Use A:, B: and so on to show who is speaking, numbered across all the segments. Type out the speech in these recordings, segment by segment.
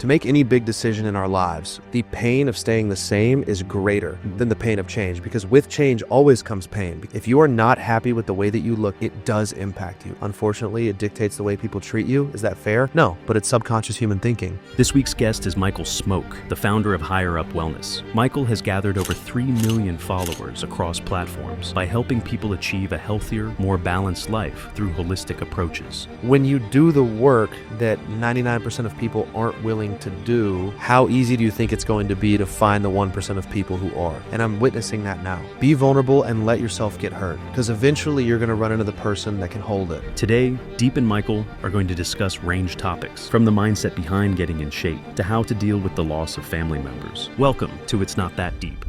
A: To make any big decision in our lives, the pain of staying the same is greater than the pain of change, because with change always comes pain. If you are not happy with the way that you look, it does impact you. Unfortunately, it dictates the way people treat you. Is that fair? No, but it's subconscious human thinking.
B: This week's guest is Michael Smoak, the founder of HigherUp Wellness. Michael has gathered over 3 million followers across platforms by helping people achieve a healthier, more balanced life through holistic approaches.
A: When you do the work that 99% of people aren't willing to do, how easy do you think it's going to be to find the 1% of people who are? And I'm witnessing that now. Be vulnerable and let yourself get hurt, because eventually you're going to run into the person that can hold it.
B: Today, Deep and Michael are going to discuss range topics, from the mindset behind getting in shape to how to deal with the loss of family members. Welcome to It's Not That Deep.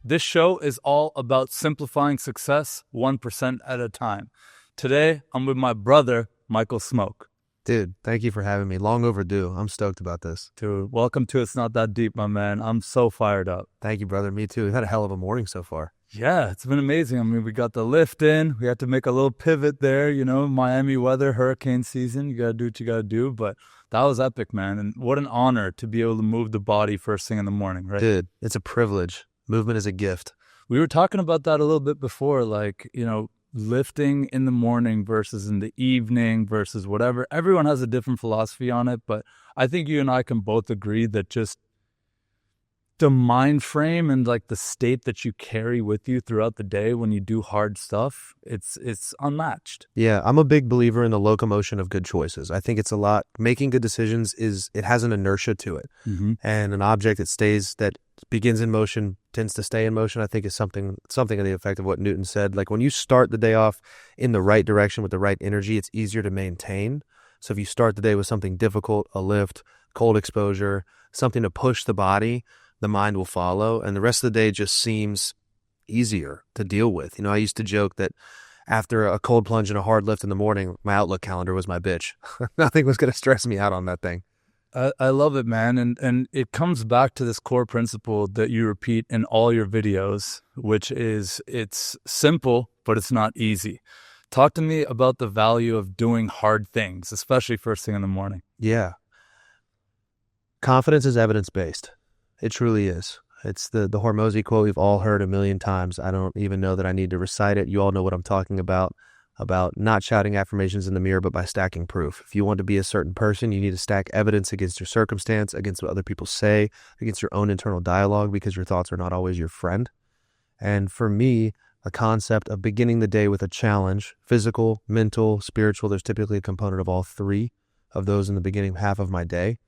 C: This show is all about simplifying success 1% at a time. Today, I'm with my brother, Michael Smoak.
A: Dude, thank you for having me. Long overdue. I'm stoked about this.
C: Dude, welcome to It's Not That Deep, my man. I'm so fired up.
A: Thank you, brother. Me too. We've had a hell of a morning so far.
C: Yeah, it's been amazing. I mean, we got the lift in. We had to make a little pivot there, Miami weather, hurricane season. You got to do what you got to do. But that was epic, man. And what an honor to be able to move the body first thing in the morning, right?
A: Dude, it's a privilege. Movement is a gift.
C: We were talking about that a little bit before, lifting in the morning versus in the evening versus whatever. Everyone has a different philosophy on it, but I think you and I can both agree that just the mind frame and the state that you carry with you throughout the day when you do hard stuff, it's unmatched.
A: Yeah, I'm a big believer in the locomotion of good choices. I think it's a lot. Making good decisions it has an inertia to it.
C: Mm-hmm.
A: And an object that begins in motion tends to stay in motion, I think is something of the effect of what Newton said. Like when you start the day off in the right direction with the right energy, it's easier to maintain. So if you start the day with something difficult, a lift, cold exposure, something to push the body, the mind will follow, and the rest of the day just seems easier to deal with. I used to joke that after a cold plunge and a hard lift in the morning, my Outlook calendar was my bitch. Nothing was going to stress me out on that thing.
C: I love it, man. And it comes back to this core principle that you repeat in all your videos, which is it's simple, but it's not easy. Talk to me about the value of doing hard things, especially first thing in the morning.
A: Yeah. Confidence is evidence-based. It truly is. It's the Hormozy quote we've all heard a million times. I don't even know that I need to recite it. You all know what I'm talking about not shouting affirmations in the mirror, but by stacking proof. If you want to be a certain person, you need to stack evidence against your circumstance, against what other people say, against your own internal dialogue, because your thoughts are not always your friend. And for me, a concept of beginning the day with a challenge, physical, mental, spiritual, there's typically a component of all three of those in the beginning half of my day.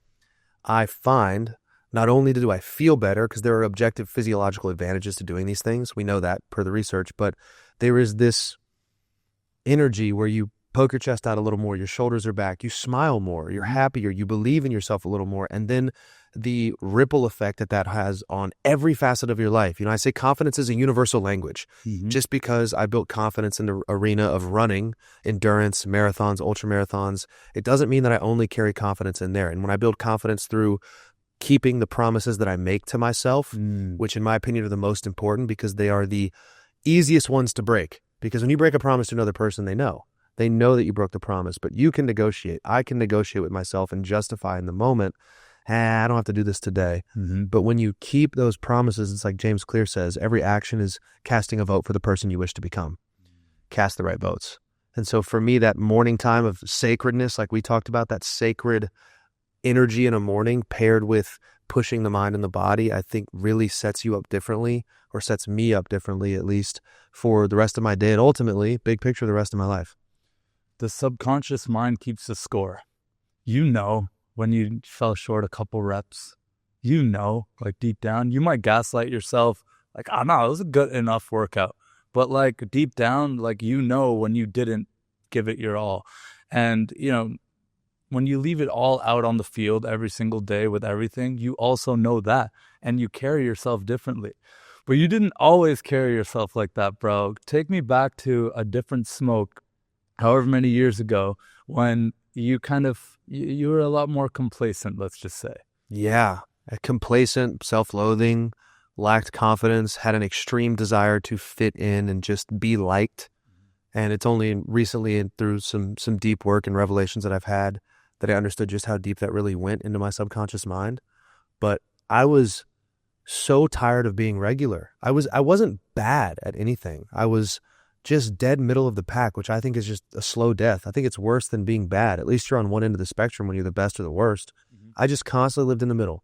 A: I find not only do I feel better, because there are objective physiological advantages to doing these things, we know that per the research, but there is this energy where you poke your chest out a little more, your shoulders are back, you smile more, you're happier, you believe in yourself a little more, and then the ripple effect that has on every facet of your life. I say confidence is a universal language.
C: Mm-hmm.
A: Just because I built confidence in the arena of running, endurance, marathons, ultra marathons, it doesn't mean that I only carry confidence in there. And when I build confidence through keeping the promises that I make to myself, which in my opinion are the most important, because they are the easiest ones to break. Because when you break a promise to another person, they know that you broke the promise, but you can negotiate. I can negotiate with myself and justify in the moment, I don't have to do this today.
C: Mm-hmm.
A: But when you keep those promises, it's like James Clear says, every action is casting a vote for the person you wish to become. Cast the right votes. And so for me, that morning time of sacredness, like we talked about, that sacred energy in a morning paired with pushing the mind and the body, I think really sets you up differently, or sets me up differently, at least for the rest of my day, and ultimately, big picture, the rest of my life.
C: The subconscious mind keeps the score. When you fell short a couple reps, deep down, you might gaslight yourself, it was a good enough workout. But deep down, when you didn't give it your all. And, when you leave it all out on the field every single day with everything, you also know that, and you carry yourself differently. But you didn't always carry yourself like that, bro. Take me back to a different Smoak, however many years ago, when you you were a lot more complacent, let's just say.
A: Yeah, complacent, self-loathing, lacked confidence, had an extreme desire to fit in and just be liked. And it's only recently and through some deep work and revelations that I've had that I understood just how deep that really went into my subconscious mind. But I was so tired of being regular. I wasn't bad at anything. I was just dead middle of the pack, which I think is just a slow death. I think it's worse than being bad. At least you're on one end of the spectrum when you're the best or the worst. I just constantly lived in the middle.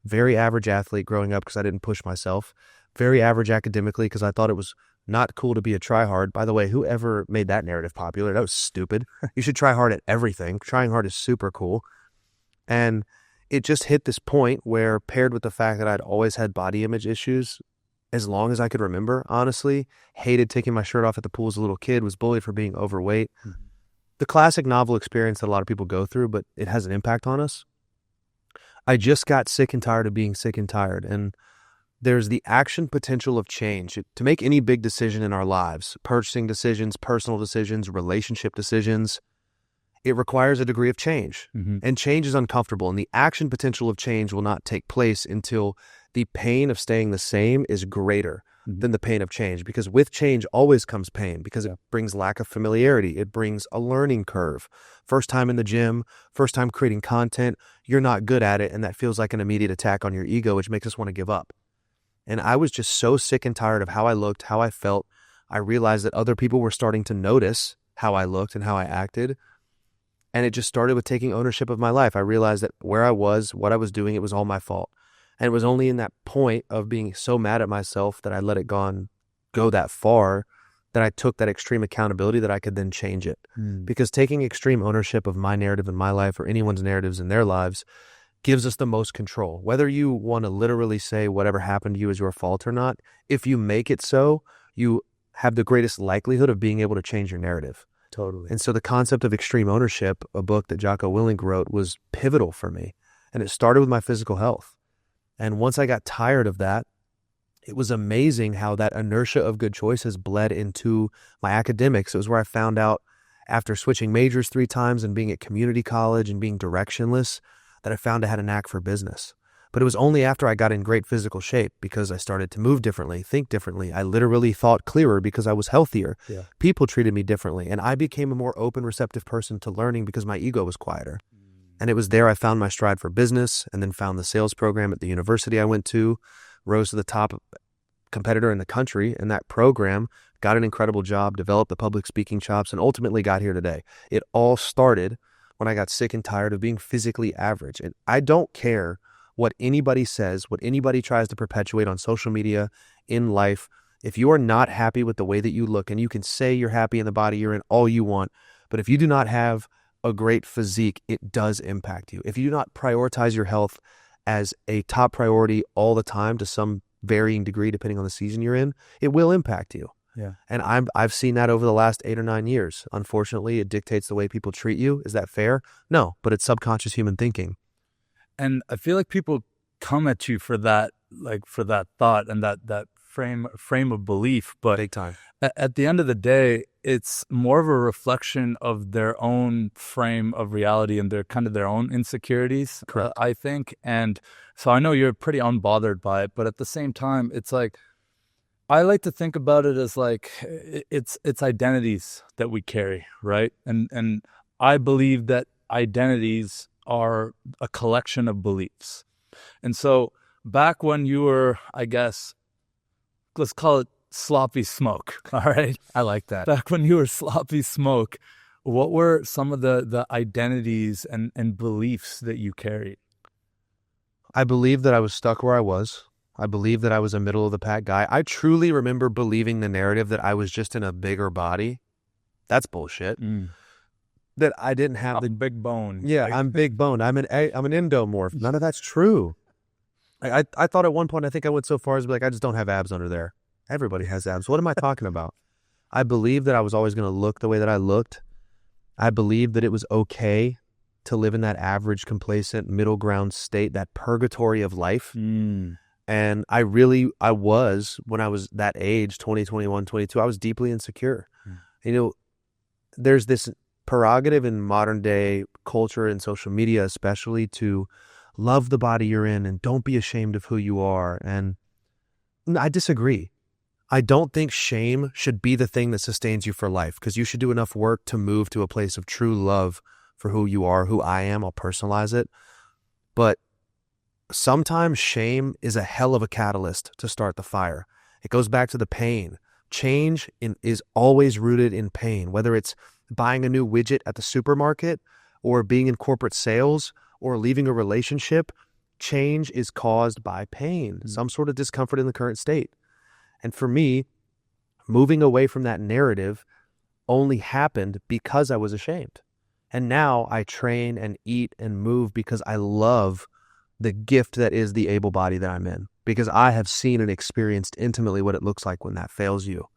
A: Very average athlete growing up because I didn't push myself. Very average academically because I thought it was not cool to be a tryhard. By the way, whoever made that narrative popular, that was stupid. You should try hard at everything. Trying hard is super cool. And it just hit this point where, paired with the fact that I'd always had body image issues as long as I could remember, honestly, hated taking my shirt off at the pool as a little kid, was bullied for being overweight. The classic novel experience that a lot of people go through, but it has an impact on us. I just got sick and tired of being sick and tired. And there's the action potential of change. To make any big decision in our lives, purchasing decisions, personal decisions, relationship decisions, it requires a degree of change. And change is uncomfortable. And the action potential of change will not take place until the pain of staying the same is greater than the pain of change. Because with change always comes pain, because it brings lack of familiarity. It brings a learning curve. First time in the gym, first time creating content, you're not good at it. And that feels like an immediate attack on your ego, which makes us want to give up. And I was just so sick and tired of how I looked, how I felt. I realized that other people were starting to notice how I looked and how I acted. And it just started with taking ownership of my life. I realized that where I was, what I was doing, it was all my fault. And it was only in that point of being so mad at myself that I let it go that far, that I took that extreme accountability that I could then change it. Because taking extreme ownership of my narrative in my life, or anyone's narratives in their lives, gives us the most control. Whether you want to literally say whatever happened to you is your fault or not, if you make it so, you have the greatest likelihood of being able to change your narrative.
C: Totally.
A: And so the concept of extreme ownership, a book that Jocko Willink wrote, was pivotal for me. And it started with my physical health. And once I got tired of that, it was amazing how that inertia of good choices bled into my academics. It was where I found out, after switching majors 3 times and being at community college and being directionless, that I found I had a knack for business. But it was only after I got in great physical shape, because I started to move differently, think differently. I literally thought clearer because I was healthier. People treated me differently. And I became a more open, receptive person to learning because my ego was quieter. And it was there I found my stride for business, and then found the sales program at the university I went to, rose to the top competitor in the country in that program, got an incredible job, developed the public speaking chops, and ultimately got here today. It all started when I got sick and tired of being physically average. And I don't care what anybody says, what anybody tries to perpetuate on social media, in life. If you are not happy with the way that you look, and you can say you're happy in the body you're in all you want, but if you do not have a great physique, it does impact you. If you do not prioritize your health as a top priority all the time, to some varying degree depending on the season you're in, it will impact you. And I've seen that over the last 8 or 9 years. Unfortunately, it dictates the way people treat you. Is that fair? No, but it's subconscious human thinking.
C: And I feel like people come at you for that, like for that thought and that frame of belief. But
A: big time.
C: At the end of the day, it's more of a reflection of their own frame of reality and their own insecurities.
A: Correct.
C: I think. And so I know you're pretty unbothered by it, but at the same time, it's like, I like to think about it as like, it's identities that we carry, right? And I believe that identities are a collection of beliefs. And so back when you were, I guess, let's call it sloppy smoke, all right?
A: I like that.
C: Back when you were sloppy smoke, what were some of the identities and beliefs that you carried?
A: I believe that I was stuck where I was. I believe that I was a middle of the pack guy. I truly remember believing the narrative that I was just in a bigger body. That's bullshit. That I didn't have the
C: big bone.
A: Yeah, I'm big boned. I'm an endomorph. None of that's true. I thought at one point, I think I went so far as to be like, I just don't have abs under there. Everybody has abs. What am I talking about? I believed that I was always going to look the way that I looked. I believed that it was okay to live in that average, complacent, middle ground state, that purgatory of life. And I was, when I was that age, 20, 21, 22, I was deeply insecure. You know, there's this prerogative in modern day culture and social media, especially, to love the body you're in and don't be ashamed of who you are. And I disagree. I don't think shame should be the thing that sustains you for life, because you should do enough work to move to a place of true love for who you are, who I am. I'll personalize it. But sometimes shame is a hell of a catalyst to start the fire. It goes back to the pain. Change is always rooted in pain, whether it's buying a new widget at the supermarket or being in corporate sales or leaving a relationship. Change is caused by pain, some sort of discomfort in the current state. And for me, moving away from that narrative only happened because I was ashamed. And now I train and eat and move because I love the gift that is the able body that I'm in, because I have seen and experienced intimately what it looks like when that fails you.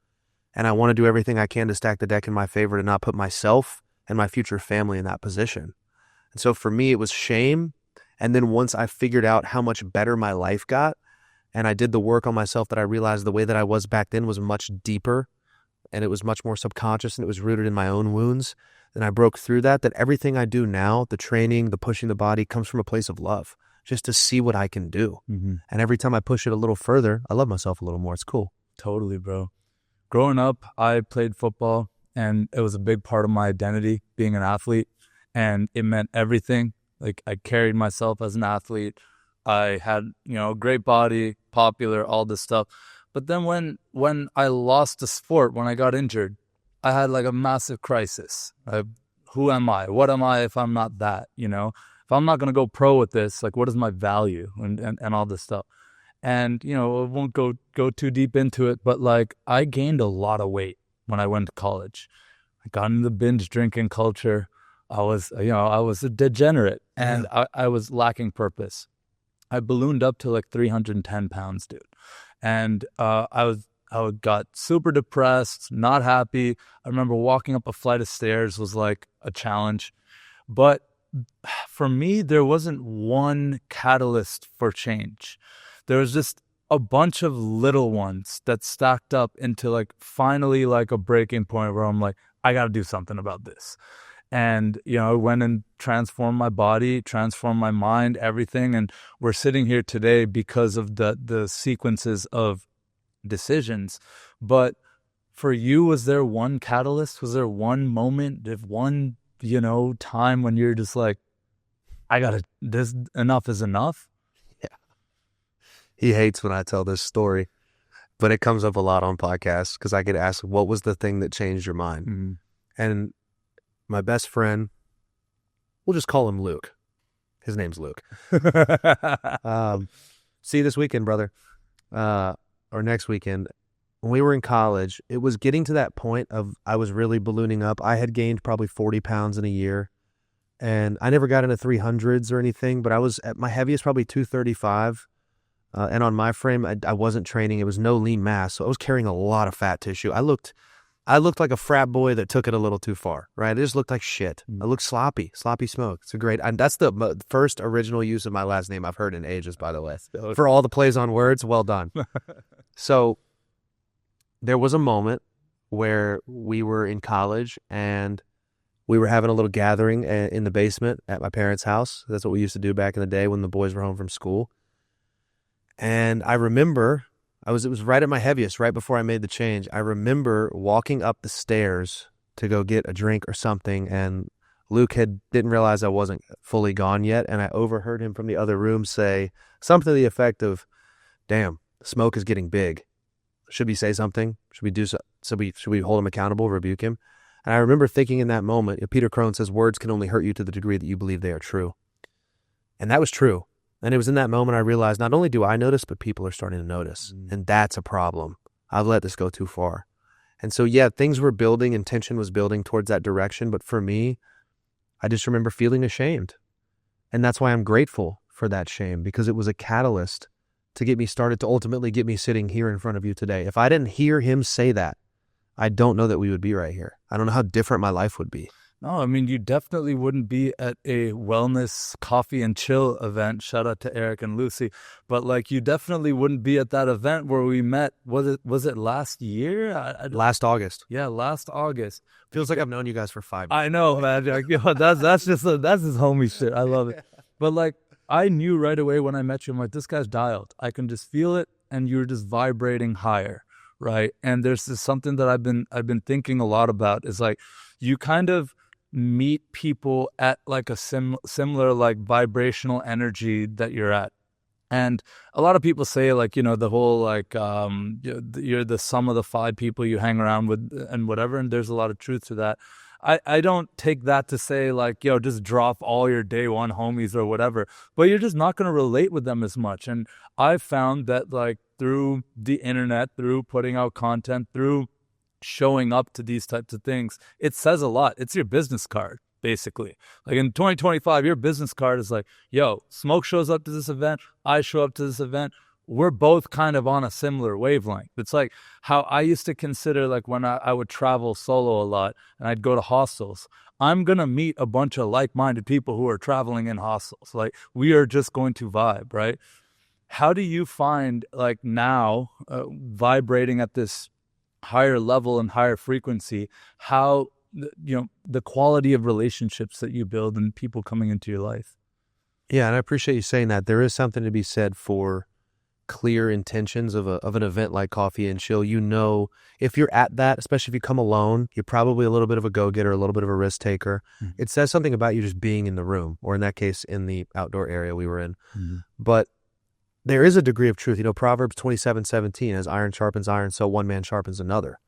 A: And I want to do everything I can to stack the deck in my favor to not put myself and my future family in that position. And so for me, it was shame. And then once I figured out how much better my life got, and I did the work on myself, that I realized the way that I was back then was much deeper, and it was much more subconscious, and it was rooted in my own wounds. Then I broke through that everything I do now, the training, the pushing the body, comes from a place of love, just to see what I can do. And every time I push it a little further, I love myself a little more. It's cool.
C: Totally, bro. Growing up, I played football, and it was a big part of my identity, being an athlete, and it meant everything. Like, I carried myself as an athlete. I had, a great body, popular, all this stuff. But then when I lost the sport, when I got injured, I had like a massive crisis. Who am I? What am I if I'm not that, If I'm not going to go pro with this, like, what is my value and all this stuff? And, I won't go too deep into it, but like, I gained a lot of weight when I went to college. I got into the binge drinking culture. I was a degenerate, and I was lacking purpose. I ballooned up to like 310 pounds, dude. And I got super depressed, not happy. I remember walking up a flight of stairs was like a challenge. But for me, there wasn't one catalyst for change. There was just a bunch of little ones that stacked up into like finally like a breaking point where I'm like, I got to do something about this. And, I went and transformed my body, transformed my mind, everything. And we're sitting here today because of the sequences of decisions. But for you, was there one catalyst? Was there one moment, one, time when you're just like, this enough is enough?
A: Yeah. He hates when I tell this story, but it comes up a lot on podcasts because I get asked, what was the thing that changed your mind? And my best friend, we'll just call him Luke. His name's Luke. See you this weekend, brother. Or next weekend. When we were in college, it was getting to that point of I was really ballooning up. I had gained probably 40 pounds in a year. And I never got into 300s or anything, but I was at my heaviest probably 235. And on my frame, I wasn't training. It was no lean mass. So I was carrying a lot of fat tissue. I looked like a frat boy that took it a little too far, right? I just looked like shit. I looked sloppy Smoak. It's a great, and that's the first original use of my last name I've heard in ages, by the way. For all the plays on words, well done. So there was a moment where we were in college and we were having a little gathering in the basement at my parents' house. That's what we used to do back in the day when the boys were home from school. And I remember it was right at my heaviest, right before I made the change. I remember walking up the stairs to go get a drink or something, and Luke didn't realize I wasn't fully gone yet, and I overheard him from the other room say something to the effect of, "Damn, Smoak is getting big. Should we say something? Should we do so? Should we hold him accountable, rebuke him?" And I remember thinking in that moment, Peter Crone says, words can only hurt you to the degree that you believe they are true. And that was true. And it was in that moment I realized not only do I notice, but people are starting to notice. And that's a problem. I've let this go too far. And so, yeah, things were building and tension was building towards that direction. But for me, I just remember feeling ashamed. And that's why I'm grateful for that shame, because it was a catalyst to get me started, to ultimately get me sitting here in front of you today. If I didn't hear him say that, I don't know that we would be right here. I don't know how different my life would be.
C: No, I mean, you definitely wouldn't be at a wellness coffee and chill event. Shout out to Eric and Lucy. But like, you definitely wouldn't be at that event where we met. Was it last year?
A: Last August.
C: Yeah, last August.
A: Feels like I've known you guys for 5 years.
C: I know, man. Like, that's just homie shit. I love it. But like, I knew right away when I met you, I'm like, this guy's dialed. I can just feel it, and you're just vibrating higher, right? And there's this something that I've been thinking a lot about is like, you kind of meet people at like a similar like vibrational energy that you're at. And a lot of people say like, the whole like you're the sum of the 5 people you hang around with and whatever, and there's a lot of truth to that. I don't take that to say like, just drop all your day one homies or whatever, but you're just not going to relate with them as much. And I've found that like through the internet, through putting out content, through showing up to these types of things, it says a lot. It's your business card, basically. Like in 2025, your business card is like, yo, Smoak shows up to this event, I show up to this event. We're both kind of on a similar wavelength. It's like how I used to consider like when I would travel solo a lot and I'd go to hostels, I'm going to meet a bunch of like-minded people who are traveling in hostels. Like we are just going to vibe, right? How do you find like now vibrating at this higher level and higher frequency, how the quality of relationships that you build and people coming into your life?
A: Yeah, and I appreciate you saying that. There is something to be said for clear intentions of an event like Coffee and Chill. If you're at that, especially if you come alone, you're probably a little bit of a go-getter, a little bit of a risk taker. Mm-hmm. It says something about you just being in the room, or in that case, in the outdoor area we were in. Mm-hmm. But there is a degree of truth. Proverbs 27:17, as iron sharpens iron, so one man sharpens another.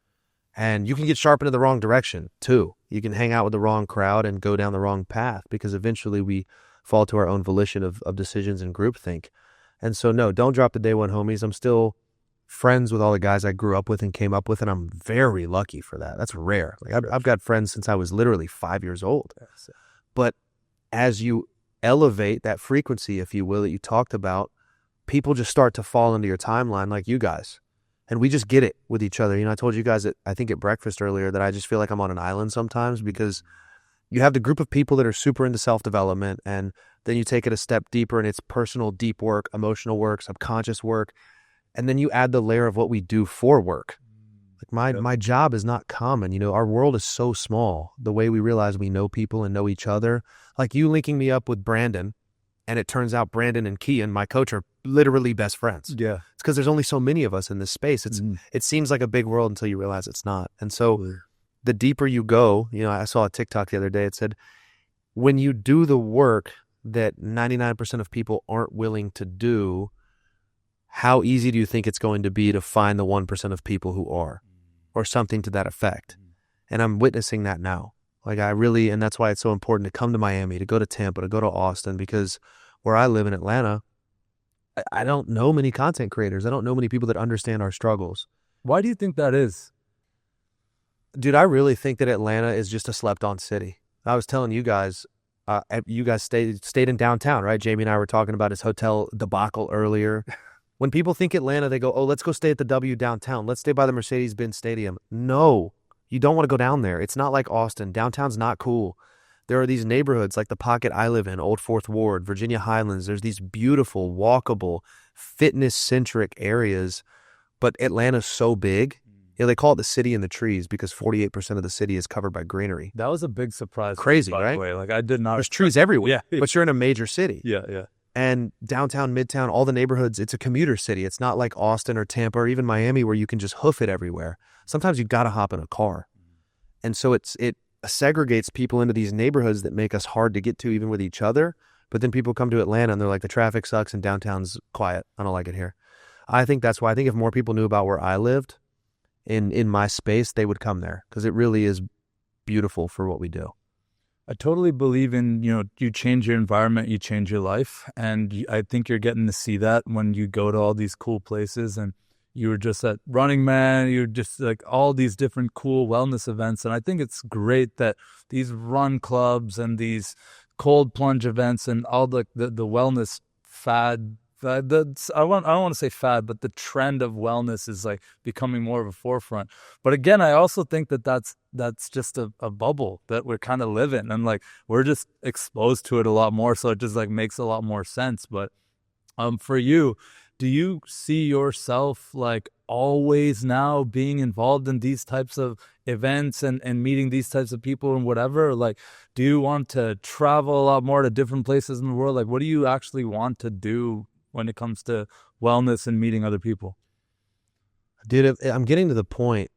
A: And you can get sharpened in the wrong direction, too. You can hang out with the wrong crowd and go down the wrong path, because eventually we fall to our own volition of decisions and groupthink. And so, no, don't drop the day one homies. I'm still friends with all the guys I grew up with and came up with, and I'm very lucky for that. That's rare. Like I've got friends since I was literally 5 years old. But as you elevate that frequency, if you will, that you talked about, people just start to fall into your timeline like you guys. And we just get it with each other. I told you guys I think at breakfast earlier that I just feel like I'm on an island sometimes, because you have the group of people that are super into self-development, and then you take it a step deeper and it's personal deep work, emotional work, subconscious work. And then you add the layer of what we do for work. Like my job is not common. Our world is so small. The way we realize we know people and know each other, like you linking me up with Brandon, and it turns out Brandon and Kian, my coach, are literally best friends. Yeah. It's because there's only so many of us in this space. It seems like a big world until you realize it's not. And so the deeper you go, I saw a TikTok the other day. It said, when you do the work that 99% of people aren't willing to do, how easy do you think it's going to be to find the 1% of people who are, or something to that effect? And I'm witnessing that now. Like and that's why it's so important to come to Miami, to go to Tampa, to go to Austin, because where I live in Atlanta, I don't know many content creators. I don't know many people that understand our struggles.
C: Why do you think that is?
A: Dude, I really think that Atlanta is just a slept-on city. I was telling you guys stayed in downtown, right? Jamie and I were talking about his hotel debacle earlier. When people think Atlanta, they go, oh, let's go stay at the W downtown. Let's stay by the Mercedes-Benz Stadium. No, you don't want to go down there. It's not like Austin. Downtown's not cool. There are these neighborhoods like the pocket I live in, Old Fourth Ward, Virginia Highlands. There's these beautiful, walkable, fitness-centric areas, but Atlanta's so big. They call it the city in the trees because 48% of the city is covered by greenery.
C: That was a big surprise.
A: Crazy,
C: by
A: right?
C: The way. Like I did not.
A: There's trees everywhere, but you're in a major city.
C: Yeah.
A: And downtown, midtown, all the neighborhoods, it's a commuter city. It's not like Austin or Tampa or even Miami where you can just hoof it everywhere. Sometimes you got to hop in a car. And so it segregates people into these neighborhoods that make us hard to get to even with each other. But then people come to Atlanta and they're like, the traffic sucks and downtown's quiet. I don't like it here. I think that's why. I think if more people knew about where I lived in my space, they would come there, because it really is beautiful for what we do.
C: I totally believe in, you change your environment, you change your life. And I think you're getting to see that when you go to all these cool places, and you were just at Running Man, you're just like all these different cool wellness events. And I think it's great that these run clubs and these cold plunge events and all the wellness fad, I don't want to say fad, but the trend of wellness is like becoming more of a forefront. But again, I also think that that's just a bubble that we're kind of living, and like we're just exposed to it a lot more, so it just like makes a lot more sense. But for you, do you see yourself like always now being involved in these types of events and meeting these types of people and whatever? Like, do you want to travel a lot more to different places in the world? Like, what do you actually want to do when it comes to wellness and meeting other people?
A: Dude, I'm getting to the point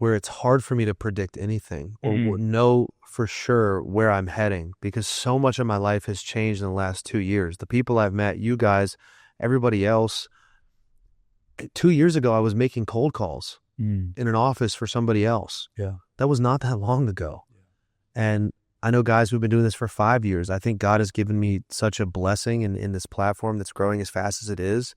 A: where it's hard for me to predict anything or know for sure where I'm heading, because so much of my life has changed in the last 2 years. The people I've met, you guys, everybody else. 2 years ago, I was making cold calls in an office for somebody else.
C: Yeah.
A: That was not that long ago. And I know guys who've been doing this for 5 years. I think God has given me such a blessing in this platform that's growing as fast as it is.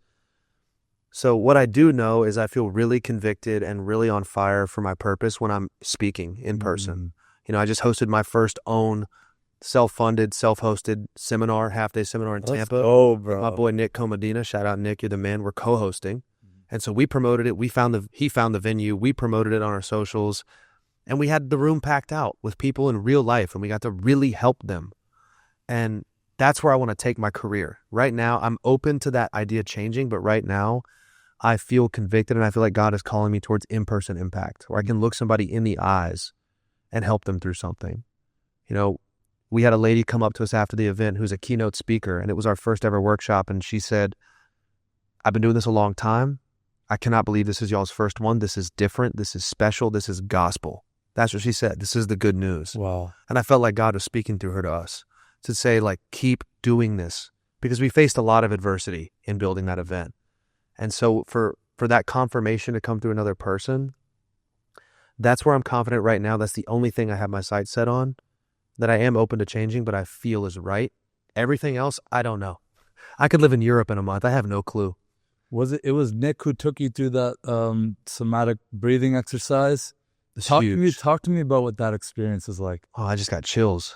A: So what I do know is I feel really convicted and really on fire for my purpose when I'm speaking in person. You know, I just hosted my first own self-funded, self-hosted seminar, half-day seminar in Tampa.
C: Oh, bro.
A: My boy Nick Comodina, shout out Nick, you're the man. We're co-hosting. And so we promoted it. He found the venue. We promoted it on our socials. And we had the room packed out with people in real life, and we got to really help them. And that's where I want to take my career. Right now, I'm open to that idea changing, but right now, I feel convicted, and I feel like God is calling me towards in-person impact, where I can look somebody in the eyes and help them through something. You know, we had a lady come up to us after the event who's a keynote speaker, and it was our first ever workshop, and she said, I've been doing this a long time. I cannot believe this is y'all's first one. This is different. This is special. This is gospel. That's what she said. This is the good news.
C: Wow.
A: And I felt like God was speaking through her to us to say, like, keep doing this, because we faced a lot of adversity in building that event. And so for that confirmation to come through another person, that's where I'm confident right now. That's the only thing I have my sights set on, that I am open to changing, but I feel is right. Everything else, I don't know. I could live in Europe in a month. I have no clue.
C: It was Nick who took you through that somatic breathing exercise? Talk to me about what that experience is like.
A: Oh, I just got chills.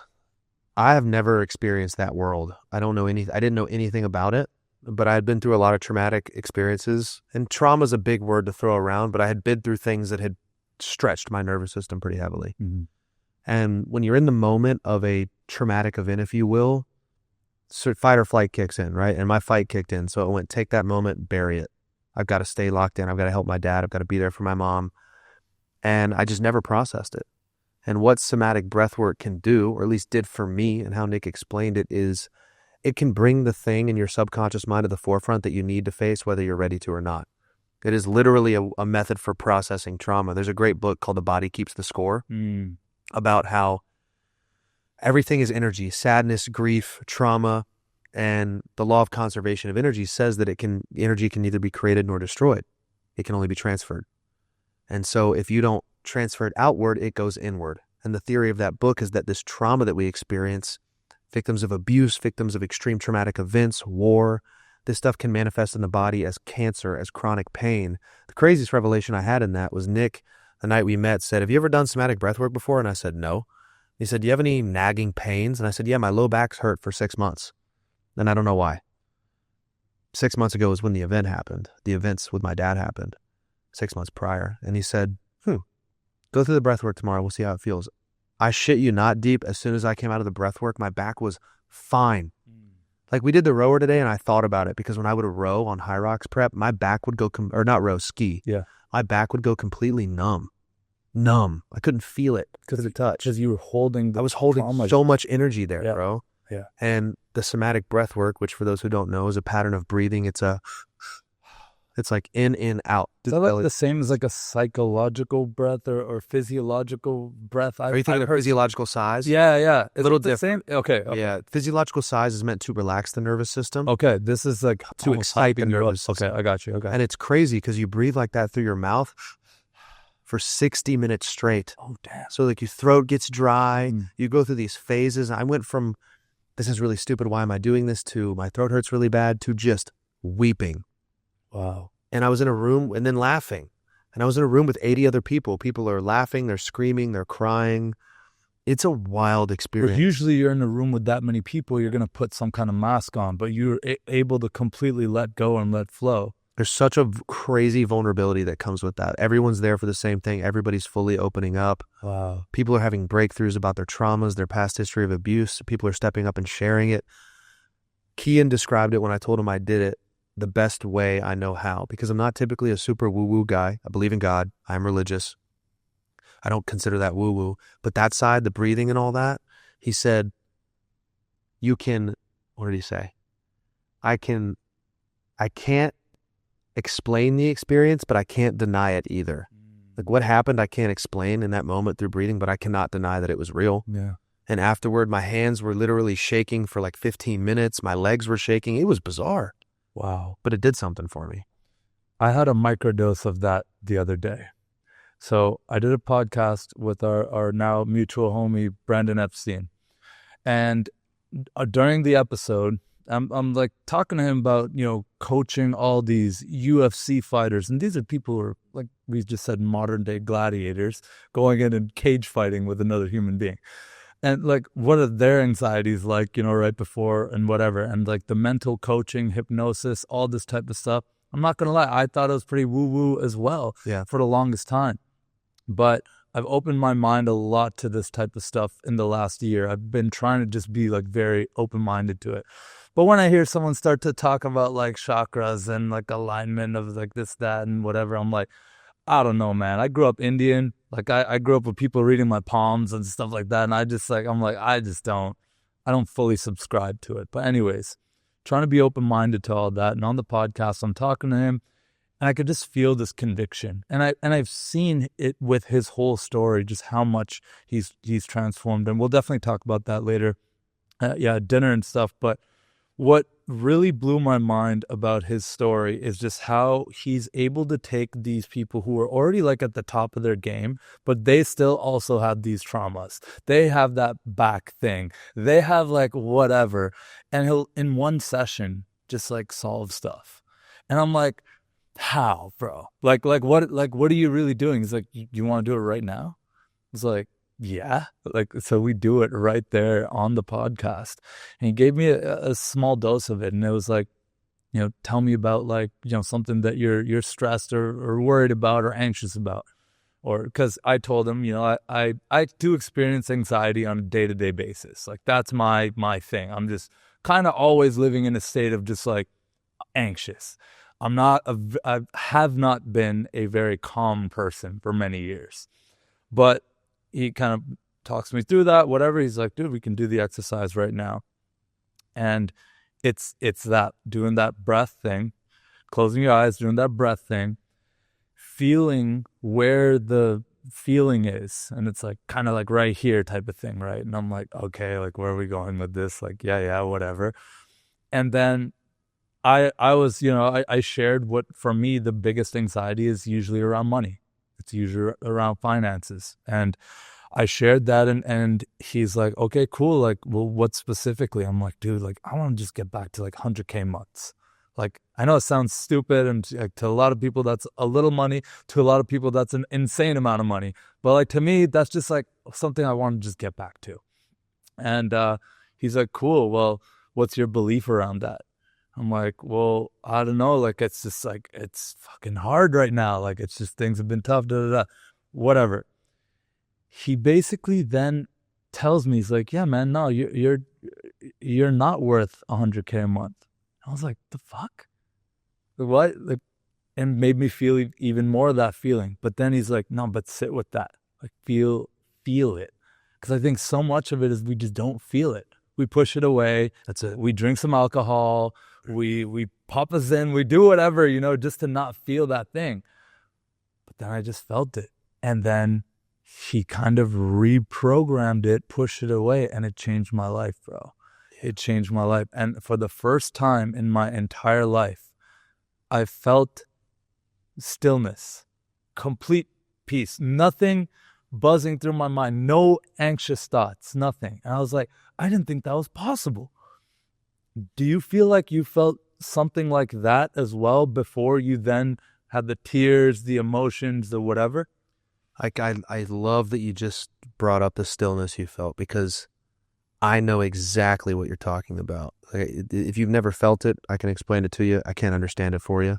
A: I have never experienced that world. I didn't know anything about it, but I had been through a lot of traumatic experiences, and trauma is a big word to throw around, but I had been through things that had stretched my nervous system pretty heavily. And when you're in the moment of a traumatic event, if you will, fight or flight kicks in, right? And my fight kicked in. So it went, take that moment, bury it. I've got to stay locked in. I've got to help my dad. I've got to be there for my mom. And I just never processed it. And what somatic breathwork can do, or at least did for me, and how Nick explained it, is it can bring the thing in your subconscious mind to the forefront that you need to face, whether you're ready to or not. It is literally a method for processing trauma. There's a great book called The Body Keeps the Score about how everything is energy. Sadness, grief, trauma, and the law of conservation of energy says that energy can neither be created nor destroyed. It can only be transferred. And so if you don't transfer it outward, it goes inward. And the theory of that book is that this trauma that we experience, victims of abuse, victims of extreme traumatic events, war, this stuff can manifest in the body as cancer, as chronic pain. The craziest revelation I had in that was Nick, the night we met, said, have you ever done somatic breathwork before? And I said, no. He said, do you have any nagging pains? And I said, yeah, my low back's hurt for 6 months. And I don't know why. 6 months ago was when the event happened. The events with my dad happened 6 months prior. And he said, go through the breathwork tomorrow. We'll see how it feels. I shit you not, Deep. As soon as I came out of the breathwork, my back was fine. Like, we did the rower today, and I thought about it, because when I would row on High Rocks prep, my back would go, or not row, ski. Yeah. My back would go completely numb. I couldn't feel it. Because of the touch.
C: Because you were holding
A: I was holding so much energy there, bro.
C: Yeah.
A: And the somatic breath work, which for those who don't know is a pattern of breathing, it's like in, out.
C: Is that like the same as like a psychological breath or physiological breath?
A: Are you thinking of physiological size?
C: Yeah.
A: A little different.
C: Same? Okay.
A: Yeah. Physiological size is meant to relax the nervous system.
C: Okay. This is like
A: to excite the nervous system.
C: Okay. I got you. Okay.
A: And it's crazy because you breathe like that through your mouth for 60 minutes straight.
C: Oh, damn.
A: So like your throat gets dry. You go through these phases. I went from, this is really stupid, why am I doing this, to my throat hurts really bad, to just weeping.
C: Wow.
A: And I was in a room and then laughing. And I was in a room with 80 other people. People are laughing, they're screaming, they're crying. It's a wild experience.
C: Usually you're in a room with that many people, you're going to put some kind of mask on, but you're able to completely let go and let flow.
A: There's such a crazy vulnerability that comes with that. Everyone's there for the same thing. Everybody's fully opening up.
C: Wow.
A: People are having breakthroughs about their traumas, their past history of abuse. People are stepping up and sharing it. Kian described it when I told him I did it the best way I know how, because I'm not typically a super woo-woo guy. I believe in God. I'm religious. I don't consider that woo-woo. But that side, the breathing and all that, he said, you can, what did he say? I can't explain the experience, but I can't deny it either. Like what happened, I can't explain in that moment through breathing, but I cannot deny that it was real.
C: Yeah.
A: And afterward, my hands were literally shaking for like 15 minutes. My legs were shaking. It was bizarre,
C: Wow.
A: but it did something for me.
C: I had a microdose of that the other day. So I did a podcast with our now mutual homie, Brandon Epstein. And during the episode, I'm like talking to him about, coaching all these UFC fighters. And these are people who are, like we just said, modern day gladiators going in and cage fighting with another human being. And like, what are their anxieties like, right before and whatever. And like the mental coaching, hypnosis, all this type of stuff. I'm not going to lie. I thought it was pretty woo-woo as well for the longest time. But I've opened my mind a lot to this type of stuff in the last year. I've been trying to just be like very open-minded to it. But when I hear someone start to talk about like chakras and like alignment of like this, that, and whatever, I'm like, I don't know, man. I grew up Indian. Like I grew up with people reading my palms and stuff like that. And I don't fully subscribe to it. But anyways, trying to be open-minded to all that. And on the podcast, I'm talking to him and I could just feel this conviction. And I've seen it with his whole story, just how much he's transformed. And we'll definitely talk about that later. Dinner and stuff. But what really blew my mind about his story is just how he's able to take these people who are already like at the top of their game, but they still also have these traumas. They have that back thing. They have like whatever. And he'll in one session just like solve stuff. And I'm like, how, bro? Like what are you really doing? He's like, you want to do it right now? It's like, yeah. Like, so we do it right there on the podcast. And he gave me a small dose of it. And it was like, tell me about like, something that you're stressed or worried about or anxious about. Or because I told him, I do experience anxiety on a day-to-day basis. Like that's my thing. I'm just kind of always living in a state of just like anxious. I have not been a very calm person for many years, but he kind of talks me through that, whatever. He's like, dude, we can do the exercise right now. And it's that, doing that breath thing, closing your eyes, doing that breath thing, feeling where the feeling is. And it's like kind of like right here type of thing, right? And I'm like, okay, like where are we going with this? Like, yeah, whatever. And then I was, I shared what for me the biggest anxiety is usually around money. It's usually around finances. And I shared that and he's like, okay, cool. Like, well, what specifically? I'm like, dude, like I want to just get back to like 100K months. Like, I know it sounds stupid and like, to a lot of people that's a little money, to a lot of people that's an insane amount of money. But like to me, that's just like something I want to just get back to. And he's like, cool. Well, what's your belief around that? I'm like, well, I don't know. Like, it's just like, it's fucking hard right now. Like, it's just things have been tough, whatever. He basically then tells me, he's like, yeah, man, no, you're not worth 100K a month. I was like, the fuck? What? Like, and made me feel even more of that feeling. But then he's like, no, but sit with that. Like, feel it. Because I think so much of it is we just don't feel it. We push it away.
A: That's it.
C: We drink some alcohol. We pop a Zen. We do whatever, just to not feel that thing. But then I just felt it. And then he kind of reprogrammed it, pushed it away, and it changed my life, bro. It changed my life. And for the first time in my entire life, I felt stillness, complete peace, nothing buzzing through my mind, no anxious thoughts, nothing. And I was like, I didn't think that was possible. Do you feel like you felt something like that as well before you then had the tears, the emotions, the whatever?
A: I love that you just brought up the stillness you felt, because I know exactly what you're talking about. Like, if you've never felt it, I can explain it to you. I can't understand it for you.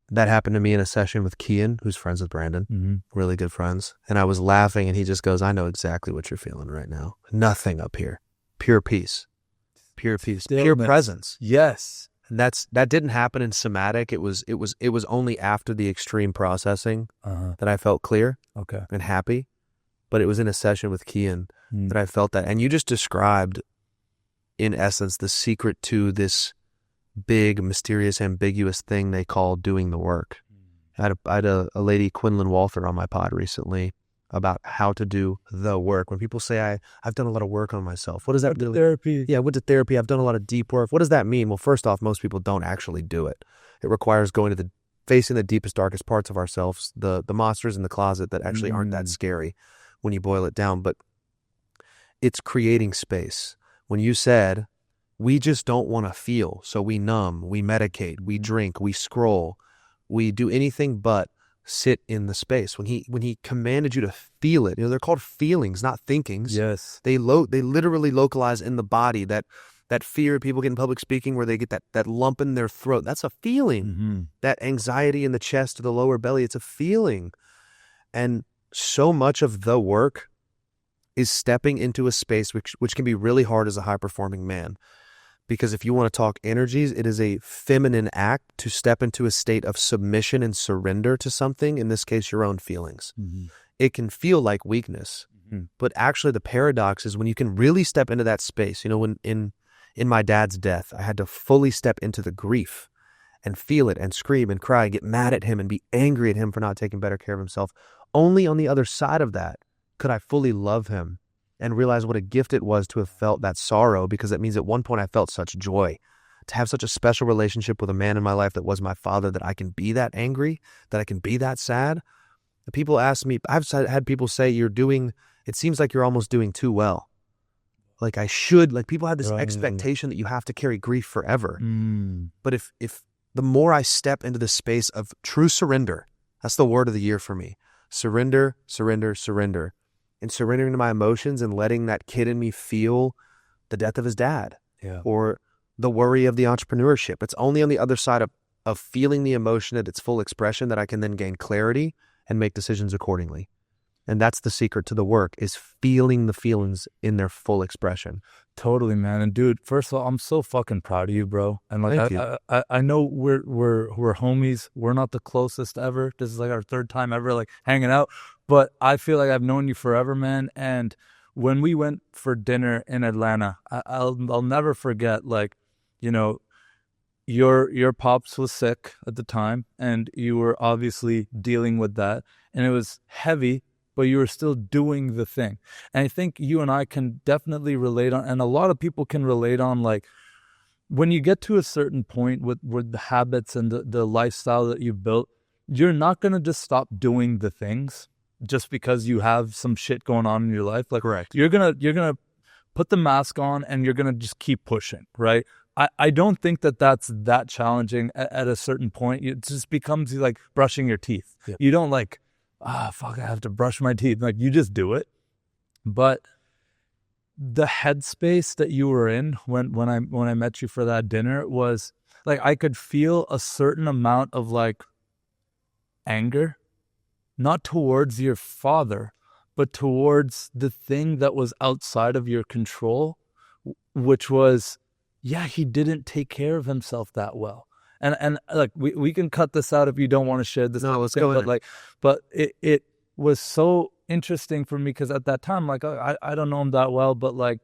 A: That happened to me in a session with Kian, who's friends with Brandon, really good friends. And I was laughing and he just goes, I know exactly what you're feeling right now. Nothing up here. Pure peace. Pure peace.
C: Stillness.
A: Pure presence.
C: Yes.
A: And that didn't happen in somatic. It was only after the extreme processing that I felt clear and happy. But it was in a session with Kian that I felt that. And you just described, in essence, the secret to this big, mysterious, ambiguous thing they call doing the work. I had a lady, Quinlan Walther, on my pod recently about how to do the work. When people say I've done a lot of work on myself, what does that do?
C: Therapy.
A: Yeah, went to therapy. I've done a lot of deep work. What does that mean? Well, first off, most people don't actually do it. It requires going to facing the deepest, darkest parts of ourselves, the monsters in the closet that actually aren't that scary when you boil it down. But it's creating space. When you said, we just don't want to feel, so we numb, we medicate, we drink, we scroll, we do anything but sit in the space. When he commanded you to feel it, they're called feelings, not thinkings.
C: Yes.
A: They literally localize in the body that fear people get in public speaking where they get that lump in their throat. That's a feeling. That anxiety in the chest or the lower belly, it's a feeling. And so much of the work is stepping into a space which can be really hard as a high-performing man. Because if you want to talk energies, it is a feminine act to step into a state of submission and surrender to something, in this case, your own feelings. It can feel like weakness, but actually the paradox is when you can really step into that space. When in my dad's death, I had to fully step into the grief and feel it and scream and cry and get mad at him and be angry at him for not taking better care of himself. Only on the other side of that could I fully love him and realize what a gift it was to have felt that sorrow, because it means at one point I felt such joy. To have such a special relationship with a man in my life that was my father, that I can be that angry, that I can be that sad. People ask me, I've had people say, it seems like you're almost doing too well. Like I should, like people have this expectation that you have to carry grief forever. But if the more I step into the space of true surrender, that's the word of the year for me. Surrender, surrender, surrender. And surrendering to my emotions and letting that kid in me feel the death of his dad or the worry of the entrepreneurship. It's only on the other side of feeling the emotion at its full expression that I can then gain clarity and make decisions accordingly. And that's the secret to the work, is feeling the feelings in their full expression.
C: Totally, man. And dude, first of all, I'm so fucking proud of you, bro. And like,
A: Thank you.
C: I know we're homies. We're not the closest ever. This is like our third time ever like hanging out, but I feel like I've known you forever, man. And when we went for dinner in Atlanta, I'll never forget, like, your pops was sick at the time and you were obviously dealing with that, and it was heavy, but you were still doing the thing. And I think you and I can definitely relate on, and a lot of people can relate on, like, when you get to a certain point with the habits and the lifestyle that you've built, you're not going to just stop doing the things just because you have some shit going on in your life. Like,
A: correct.
C: You're going to put the mask on and you're going to just keep pushing, right? I don't think that's that challenging at a certain point. It just becomes like brushing your teeth. Yeah. You don't like, fuck, I have to brush my teeth. Like, you just do it. But the headspace that you were in when I met you for that dinner was like, I could feel a certain amount of like anger, not towards your father, but towards the thing that was outside of your control, which was, he didn't take care of himself that well. And like, we can cut this out if you don't want to share this.
A: No, let's go ahead.
C: But it was so interesting for me because at that time, like, I don't know him that well, but like,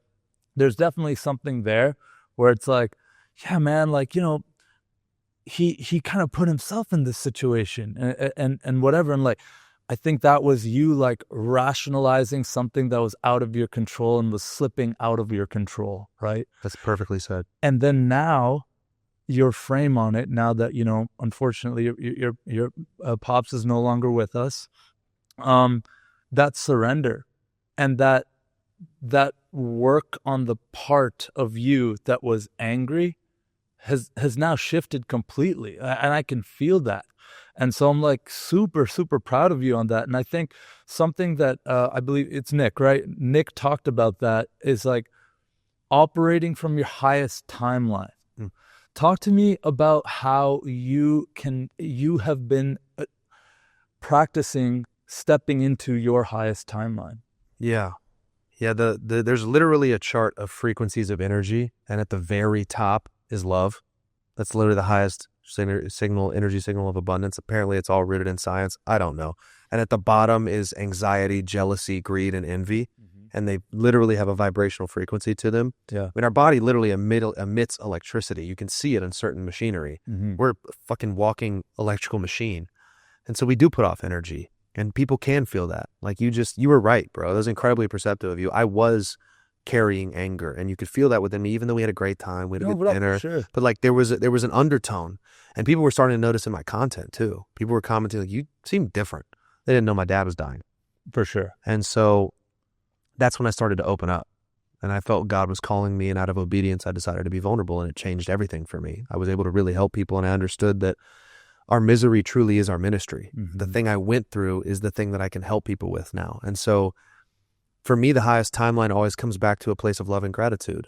C: there's definitely something there where it's like, yeah, man, like, he kind of put himself in this situation and whatever. And like, I think that was you like rationalizing something that was out of your control and was slipping out of your control, right?
A: That's perfectly said.
C: And then now, your frame on it, now that, unfortunately your pops is no longer with us, that surrender and that work on the part of you that was angry has now shifted completely, and I can feel that. And so I'm like super, super proud of you on that. And I think something that I believe it's Nick, right? Nick talked about that is like operating from your highest timeline. Talk to me about how you have been practicing stepping into your highest timeline.
A: Yeah. There's literally a chart of frequencies of energy, and at the very top is love. That's literally the highest energy signal of abundance. Apparently it's all rooted in science. I don't know. And at the bottom is anxiety, jealousy, greed, and envy. And they literally have a vibrational frequency to them. Yeah. I mean, our body literally emits electricity. You can see it in certain machinery. We're a fucking walking electrical machine. And so we do put off energy, and people can feel that. Like you were right, bro. That was incredibly perceptive of you. I was carrying anger, and you could feel that within me, even though we had a great time, we had a good dinner.
C: Sure.
A: But like there was an undertone, and people were starting to notice in my content too. People were commenting like, you seem different. They didn't know my dad was dying.
C: For sure.
A: And so that's when I started to open up, and I felt God was calling me, and out of obedience, I decided to be vulnerable, and it changed everything for me. I was able to really help people, and I understood that our misery truly is our ministry.
C: Mm-hmm.
A: The thing I went through is the thing that I can help people with now. And so for me, the highest timeline always comes back to a place of love and gratitude.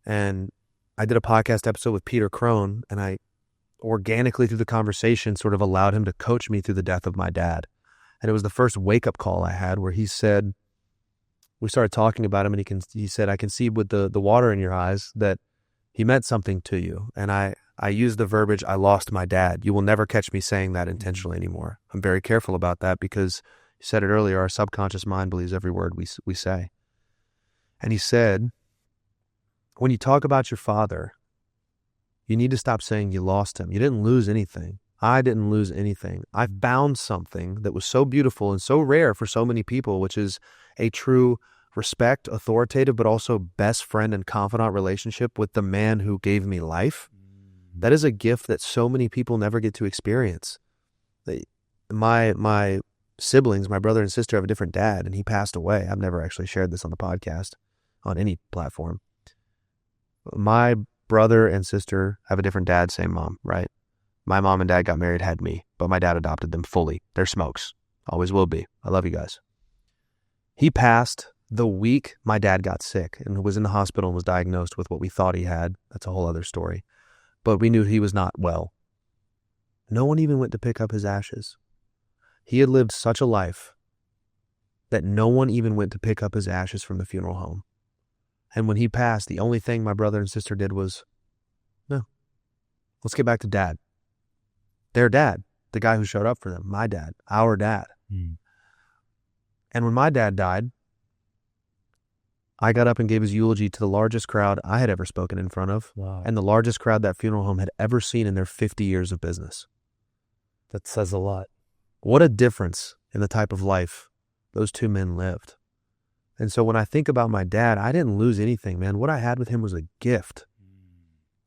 A: And I did a podcast episode with Peter Crone, and I organically through the conversation sort of allowed him to coach me through the death of my dad. And it was the first wake-up call I had where he said, we started talking about him, and he said, I can see with the water in your eyes that he meant something to you. And I used the verbiage, I lost my dad. You will never catch me saying that intentionally anymore. I'm very careful about that because you said it earlier, our subconscious mind believes every word we say. And he said, when you talk about your father, you need to stop saying you lost him. You didn't lose anything. I didn't lose anything. I found something that was so beautiful and so rare for so many people, which is a true respect, authoritative, but also best friend and confidant relationship with the man who gave me life. That is a gift that so many people never get to experience. My siblings, my brother and sister, have a different dad, and he passed away. I've never actually shared this on the podcast, on any platform. My brother and sister have a different dad, same mom, right? My mom and dad got married, had me, but my dad adopted them fully. They're Smokes. Always will be. I love you guys. He passed the week my dad got sick and was in the hospital and was diagnosed with what we thought he had. That's a whole other story. But we knew he was not well. No one even went to pick up his ashes. He had lived such a life that no one even went to pick up his ashes from the funeral home. And when he passed, the only thing my brother and sister did was, no, let's get back to dad. Their dad, the guy who showed up for them, my dad, our dad. And when my dad died, I got up and gave his eulogy to the largest crowd I had ever spoken in front of.
C: Wow.
A: And the largest crowd that funeral home had ever seen in their 50 years of business.
C: That says a lot.
A: What a difference in the type of life those two men lived. And so when I think about my dad, I didn't lose anything, man. What I had with him was a gift.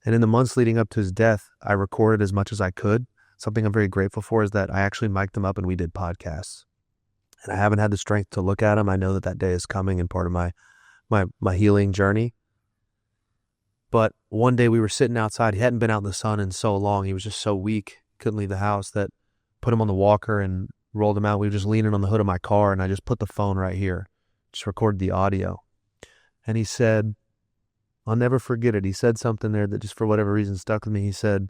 A: And in the months leading up to his death, I recorded as much as I could. Something I'm very grateful for is that I actually mic'd him up and we did podcasts. And I haven't had the strength to look at him. I know that day is coming and part of my healing journey. But one day we were sitting outside. He hadn't been out in the sun in so long. He was just so weak, couldn't leave the house, that put him on the walker and rolled him out. We were just leaning on the hood of my car, and I just put the phone right here, just recorded the audio. And he said, I'll never forget it. He said something there that just for whatever reason stuck with me. He said,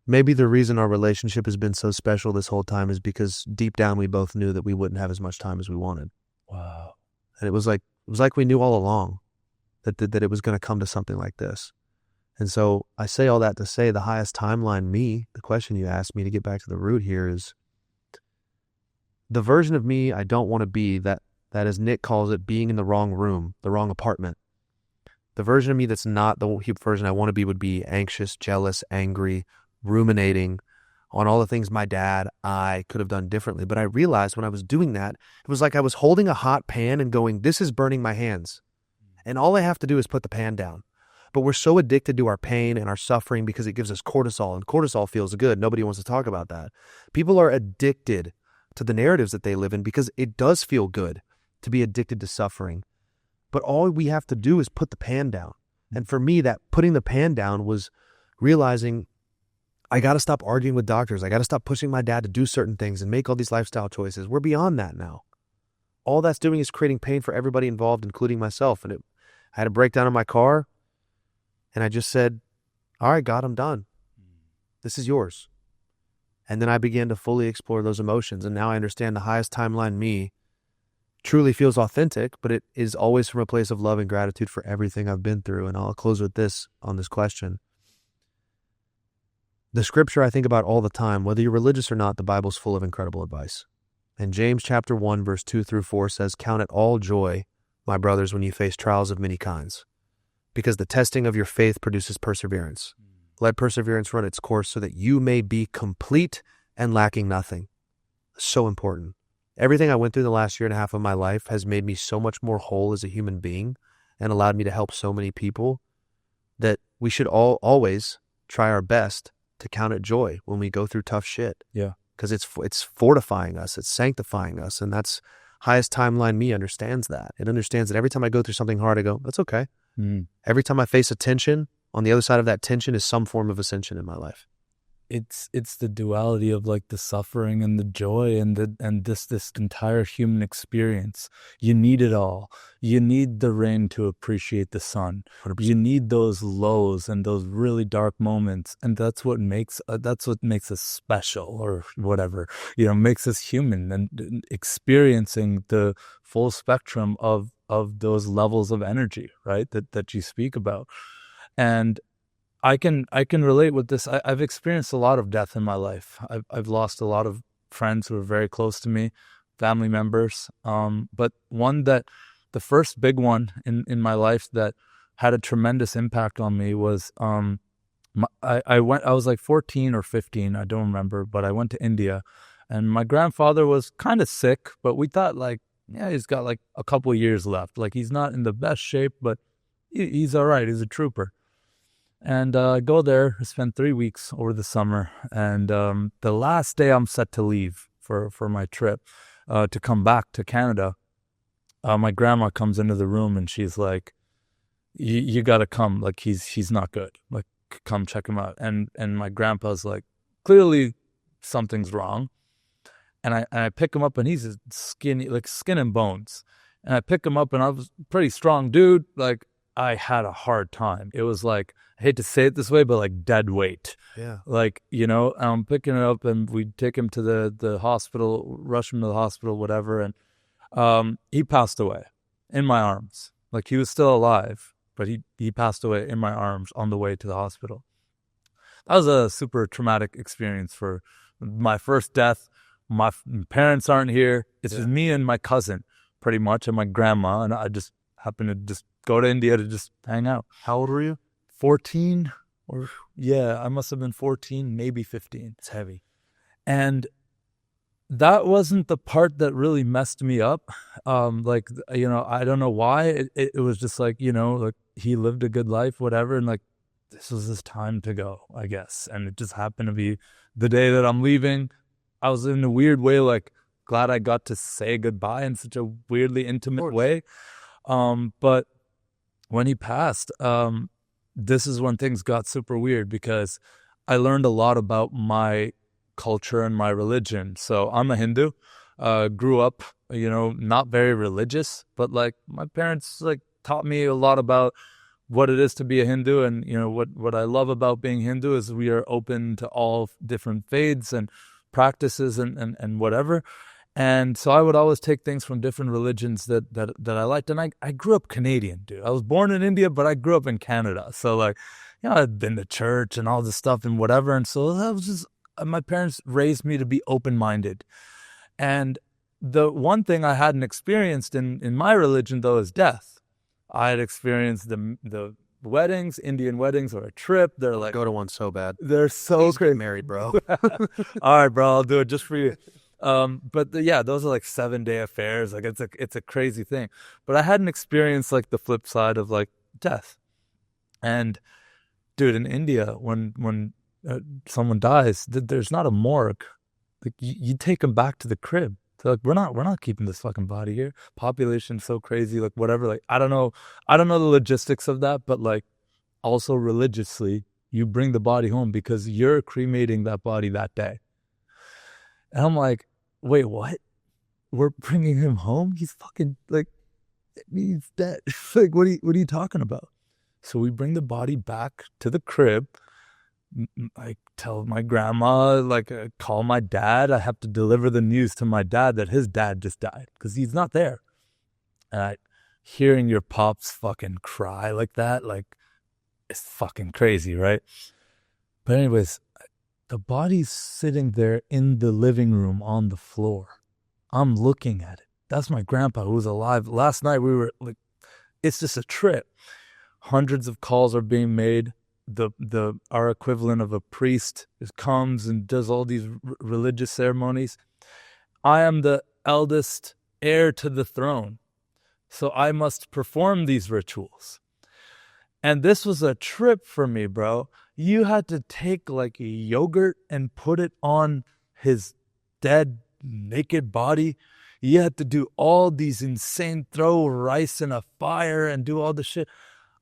A: maybe the reason our relationship has been so special this whole time is because deep down we both knew that we wouldn't have as much time as we wanted.
C: Wow.
A: And it was like we knew all along that it was going to come to something like this. And so I say all that to say the highest timeline the question you asked me to get back to the root here is the version of me I don't want to be, that as Nick calls it, being in the wrong room, the wrong apartment. The version of me that's not the version I want to be would be anxious, jealous, angry, ruminating on all the things my dad, I could have done differently. But I realized when I was doing that, it was like I was holding a hot pan and going, this is burning my hands. And all I have to do is put the pan down. But we're so addicted to our pain and our suffering because it gives us cortisol, and cortisol feels good. Nobody wants to talk about that. People are addicted to the narratives that they live in because it does feel good to be addicted to suffering. But all we have to do is put the pan down. And for me, that putting the pan down was realizing I got to stop arguing with doctors. I got to stop pushing my dad to do certain things and make all these lifestyle choices. We're beyond that now. All that's doing is creating pain for everybody involved, including myself. And I had a breakdown in my car, and I just said, all right, God, I'm done. This is yours. And then I began to fully explore those emotions. And now I understand the highest timeline me truly feels authentic, but it is always from a place of love and gratitude for everything I've been through. And I'll close with this on this question. The scripture I think about all the time, whether you're religious or not, the Bible's full of incredible advice. And James chapter 1, verse 2-4 says, count it all joy, my brothers, when you face trials of many kinds, because the testing of your faith produces perseverance. Let perseverance run its course so that you may be complete and lacking nothing. So important. Everything I went through the last year and a half of my life has made me so much more whole as a human being and allowed me to help so many people that we should always try our best to count it joy when we go through tough shit.
C: Yeah.
A: Because it's fortifying us, it's sanctifying us, and that's highest timeline me understands that. It understands that every time I go through something hard, I go, that's okay. Every time I face a tension, on the other side of that tension is some form of ascension in my life.
C: It's the duality of like the suffering and the joy and this entire human experience. You need it all. You need the rain to appreciate the sun. 100%. You need those lows and those really dark moments, and that's what makes us special, or whatever, makes us human, and experiencing the full spectrum of those levels of energy, right? That you speak about. And I can relate with this. I've experienced a lot of death in my life. I've lost a lot of friends who are very close to me, family members. But the first big one in my life that had a tremendous impact on me was I was like 14 or 15, I don't remember, but I went to India, and my grandfather was kind of sick, but we thought like, yeah, he's got like a couple of years left. Like, he's not in the best shape, but he's all right. He's a trooper. And I go there, spend 3 weeks over the summer. And the last day I'm set to leave for my trip to come back to Canada, my grandma comes into the room and she's like, you got to come. Like, he's not good. Like, come check him out. And my grandpa's like, clearly something's wrong. And I pick him up, and he's skinny, like skin and bones. And I pick him up, and I was a pretty strong dude. Like, I had a hard time. It was like, I hate to say it this way, but like dead weight.
A: Yeah.
C: Like, I'm picking it up, and we take him to the hospital, rush him to the hospital, whatever. And he passed away in my arms. Like, he was still alive, but he passed away in my arms on the way to the hospital. That was a super traumatic experience for my first death. My parents aren't here. It's just me and my cousin, pretty much, and my grandma. And I just happened to just go to India to just hang out.
A: How old were you?
C: 14, I must have been 14, maybe 15.
A: It's heavy.
C: And that wasn't the part that really messed me up. I don't know why. It was just like, like, he lived a good life, whatever. And like, this was his time to go, I guess. And it just happened to be the day that I'm leaving. I was in a weird way, like, glad I got to say goodbye in such a weirdly intimate way. But when he passed, this is when things got super weird, because I learned a lot about my culture and my religion. So I'm a Hindu, grew up, not very religious, but like, my parents like taught me a lot about what it is to be a Hindu. And, what I love about being Hindu is we are open to all different faiths and practices and whatever. And so I would always take things from different religions that I liked. And I grew up Canadian, dude. I was born in India, but I grew up in Canada. So like, I'd been to church and all this stuff and whatever. And so that was just, my parents raised me to be open-minded. And the one thing I hadn't experienced in my religion, though, is death. I had experienced the weddings. Indian weddings are a trip. They're like,
A: go to one so bad.
C: They're so crazy.
A: Married, bro.
C: All right, bro, I'll do it just for you. But those are like 7-day affairs. Like, it's a crazy thing. But I hadn't experienced like the flip side of like death. And dude, in India, when someone dies, there's not a morgue. Like, you take them back to the crib. They're like, we're not keeping this fucking body here. Population's so crazy, like whatever. Like, I don't know the logistics of that, but like, also religiously, you bring the body home because you're cremating that body that day. And I'm like, wait, what? We're bringing him home? He's fucking like, he's dead. Like, what are you talking about? So we bring the body back to the crib. I tell my grandma, like, call my dad. I have to deliver the news to my dad that his dad just died because he's not there. And hearing your pops fucking cry like that, like, it's fucking crazy, right? But anyways, the body's sitting there in the living room on the floor. I'm looking at it. That's my grandpa who's alive. Last night we were like, it's just a trip. Hundreds of calls are being made. our equivalent of a priest comes and does all these religious ceremonies. I am the eldest heir to the throne, so I must perform these rituals. And this was a trip for me, bro. You had to take like a yogurt and put it on his dead, naked body. You had to do all these insane, throw rice in a fire and do all this shit.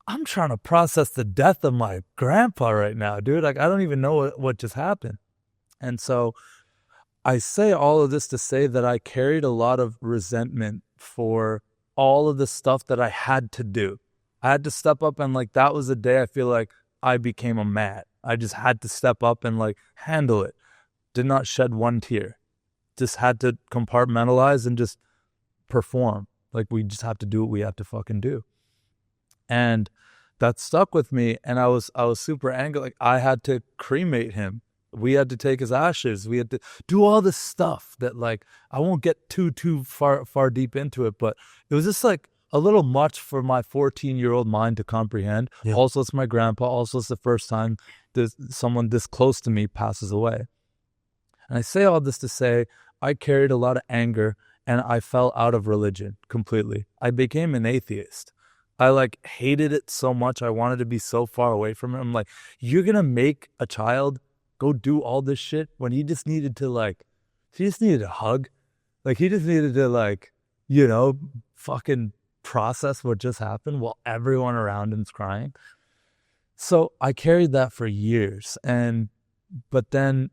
C: I'm trying to process the death of my grandpa right now, dude. Like, I don't even know what just happened. And so I say all of this to say that I carried a lot of resentment for all of the stuff that I had to do. I had to step up, and like that was the day I feel like I became a man. I just had to step up and like handle it. Did not shed one tear. Just had to compartmentalize and just perform. Like, we just have to do what we have to fucking do. And that stuck with me, and I was super angry. Like, I had to cremate him. We had to take his ashes. We had to do all this stuff that, like, I won't get too far deep into it, but it was just like a little much for my 14-year-old mind to comprehend. Yeah. Also, it's my grandpa. Also, it's the first time someone this close to me passes away. And I say all this to say I carried a lot of anger, and I fell out of religion completely. I became an atheist. I like hated it so much. I wanted to be so far away from it. I'm like, you're going to make a child go do all this shit when he just needed to a hug. Like, he just needed to like, fucking process what just happened while everyone around him's crying. So I carried that for years. But then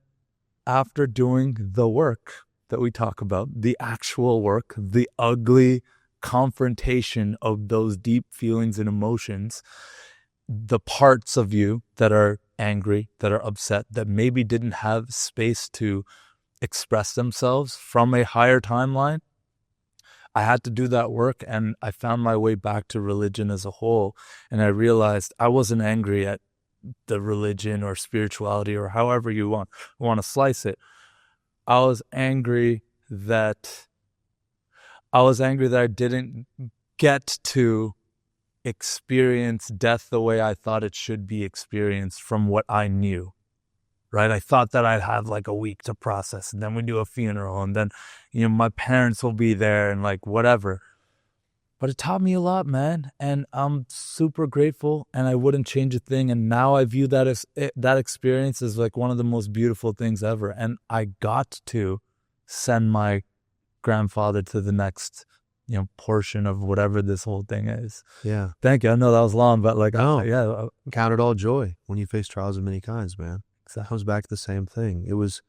C: after doing the work that we talk about, the actual work, the ugly confrontation of those deep feelings and emotions, the parts of you that are angry, that are upset, that maybe didn't have space to express themselves from a higher timeline, I had to do that work, and I found my way back to religion as a whole. And I realized I wasn't angry at the religion or spirituality or however you want to slice it. I was angry that I didn't get to experience death the way I thought it should be experienced from what I knew, right? I thought that I'd have like a week to process, and then we do a funeral, and then, my parents will be there and like whatever. But it taught me a lot, man, and I'm super grateful, and I wouldn't change a thing. And now I view that experience as like one of the most beautiful things ever. And I got to send my grandfather to the next, portion of whatever this whole thing is.
A: Yeah.
C: Thank you. I know that was long, but like,
A: count it all joy when you face trials of many kinds, man. Exactly. That comes back to the same thing. It was,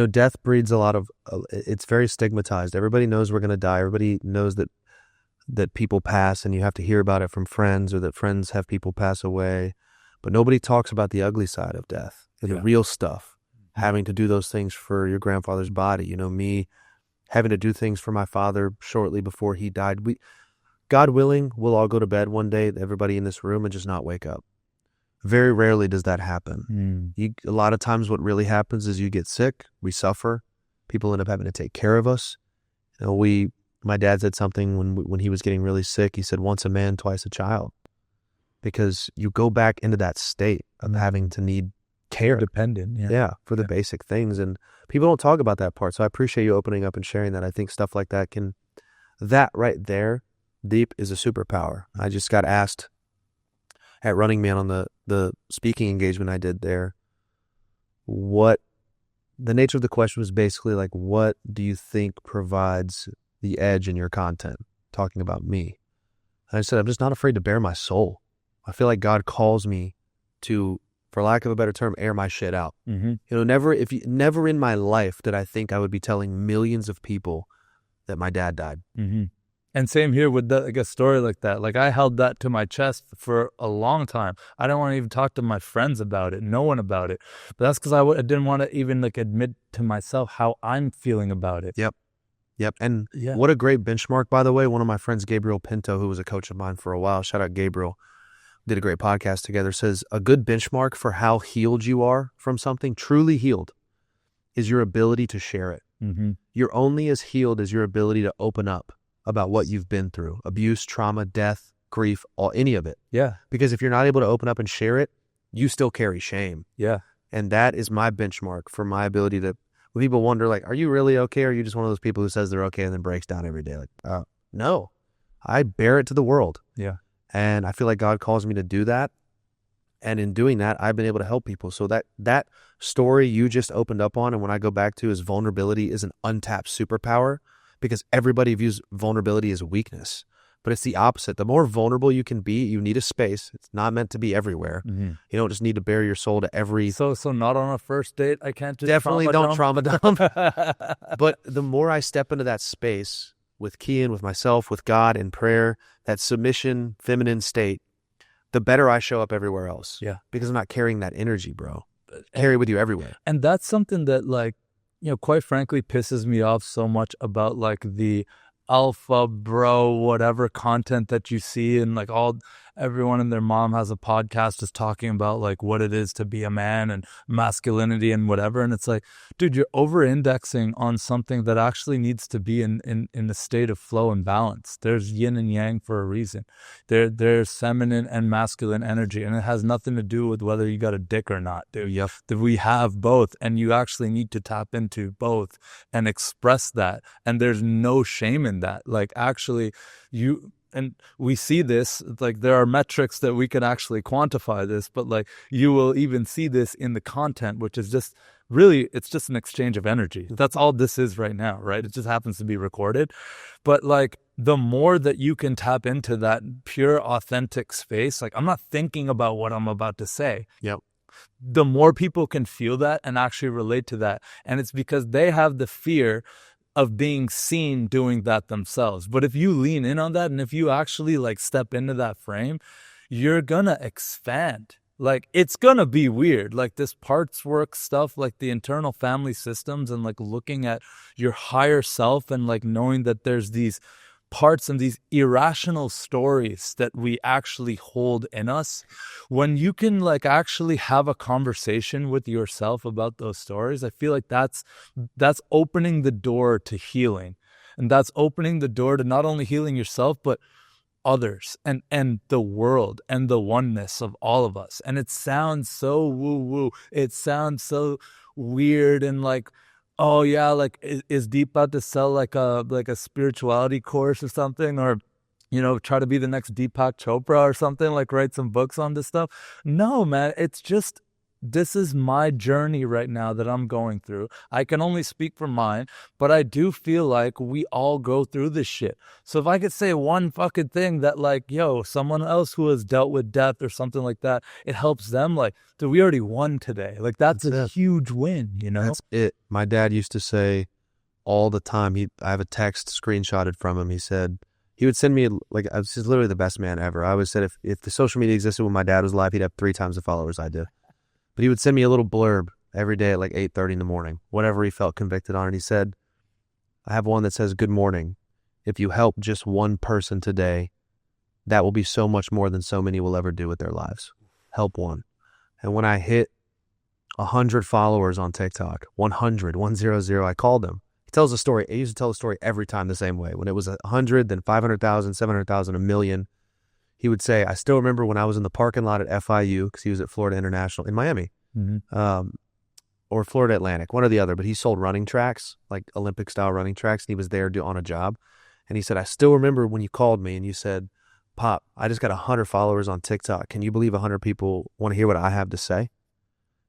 A: death breeds a lot of, it's very stigmatized. Everybody knows we're going to die. Everybody knows that people pass, and you have to hear about it from friends, or that friends have people pass away. But nobody talks about the ugly side of death, the real stuff, having to do those things for your grandfather's body. Me having to do things for my father shortly before he died. God willing, we'll all go to bed one day, everybody in this room, and just not wake up. Very rarely does that happen. A lot of times what really happens is you get sick, we suffer, people end up having to take care of us. My dad said something when he was getting really sick. He said, once a man, twice a child. Because you go back into that state of having to need care.
C: Dependent.
A: For the basic things. And people don't talk about that part. So I appreciate you opening up and sharing that. I think stuff like that that right there, Deep, is a superpower. I just got asked at Running Man on the speaking engagement I did there, what the nature of the question was basically like, what do you think provides the edge in your content, talking about me? And I said, I'm just not afraid to bare my soul. I feel like God calls me to, for lack of a better term, air my shit out. Never in my life did I think I would be telling millions of people that my dad died.
C: And same here with like a story like that. Like, I held that to my chest for a long time. I didn't want to even talk to my friends about it, no one about it. But that's because I didn't want to even like admit to myself how I'm feeling about it.
A: Yep. And what a great benchmark, by the way. One of my friends, Gabriel Pinto, who was a coach of mine for a while, shout out Gabriel, did a great podcast together, says a good benchmark for how healed you are from something, truly healed, is your ability to share it. You're only as healed as your ability to open up about what you've been through, abuse, trauma, death, grief, any of it.
C: Yeah.
A: Because if you're not able to open up and share it, you still carry shame.
C: Yeah.
A: And that is my benchmark for my ability to, when people wonder, like, are you really okay? Or are you just one of those people who says they're okay and then breaks down every day? Like, no, I bear it to the world.
C: Yeah.
A: And I feel like God calls me to do that. And in doing that, I've been able to help people. So that story you just opened up on, and when I go back to, is vulnerability is an untapped superpower, because everybody views vulnerability as weakness. But it's the opposite. The more vulnerable you can be, you need a space. It's not meant to be everywhere.
C: Mm-hmm.
A: You don't just need to bare your soul to every...
C: So not on a first date, I can't just
A: Definitely don't trauma dump.
C: dump.
A: But the more I step into that space with Kian, with myself, with God, in prayer, that submission, feminine state, the better I show up everywhere else.
C: Yeah.
A: Because I'm not carrying that energy, bro. Carry it with you everywhere.
C: And that's something that, like, you know, quite frankly, pisses me off so much about, like, the alpha bro whatever content that you see, and like everyone and their mom has a podcast just talking about like what it is to be a man and masculinity and whatever. And it's like, dude, you're over indexing on something that actually needs to be in a state of flow and balance. There's yin and yang for a reason. There's feminine and masculine energy, and it has nothing to do with whether you got a dick or not, dude.
A: Yep.
C: That we have both, and you actually need to tap into both and express that. And there's no shame in that. Like, actually, and we see this, like, there are metrics that we can actually quantify this, but like, you will even see this in the content, which is just really, it's just an exchange of energy. That's all this is right now, right? It just happens to be recorded. But like, the more that you can tap into that pure, authentic space, like, I'm not thinking about what I'm about to say.
A: Yep.
C: The more people can feel that and actually relate to that. And it's because they have the fear of being seen doing that themselves. But if you lean in on that, and if you actually like step into that frame, you're gonna expand. Like, it's gonna be weird. Like, this parts work stuff, like the internal family systems, and like looking at your higher self, and like knowing that there's these parts and these irrational stories that we actually hold in us. When you can like actually have a conversation with yourself about those stories, I feel like that's opening the door to healing. And that's opening the door to not only healing yourself, but others and the world and the oneness of all of us. And it sounds so woo-woo. It sounds so weird, and like, oh yeah, like, is Deepak to sell like a spirituality course or something, or, you know, try to be the next Deepak Chopra or something, like write some books on this stuff? No, man, it's just, this is my journey right now that I'm going through. I can only speak for mine, but I do feel like we all go through this shit. So if I could say one fucking thing that, like, yo, someone else who has dealt with death or something like that, it helps them, like, dude, we already won today. Like, that's a huge win, you know?
A: That's it. My dad used to say all the time, I have a text screenshotted from him. He said, he would send me, like, I was literally the best man ever. I always said if the social media existed when my dad was alive, he'd have 3 times the followers I do. But he would send me a little blurb every day at like 8:30 in the morning, whatever he felt convicted on. And he said, I have one that says, good morning. If you help just one person today, that will be so much more than so many will ever do with their lives. Help one. And when I hit 100 followers on TikTok, 100, I called him. He tells a story. He used to tell the story every time the same way. When it was 100, then 500,000, 700,000, a million. He would say, I still remember when I was in the parking lot at FIU, because he was at Florida International in Miami, or Florida Atlantic, one or the other, but he sold running tracks, like Olympic style running tracks, and he was there on a job. And he said, I still remember when you called me and you said, Pop, I just got 100 followers on TikTok. Can you believe 100 people want to hear what I have to say?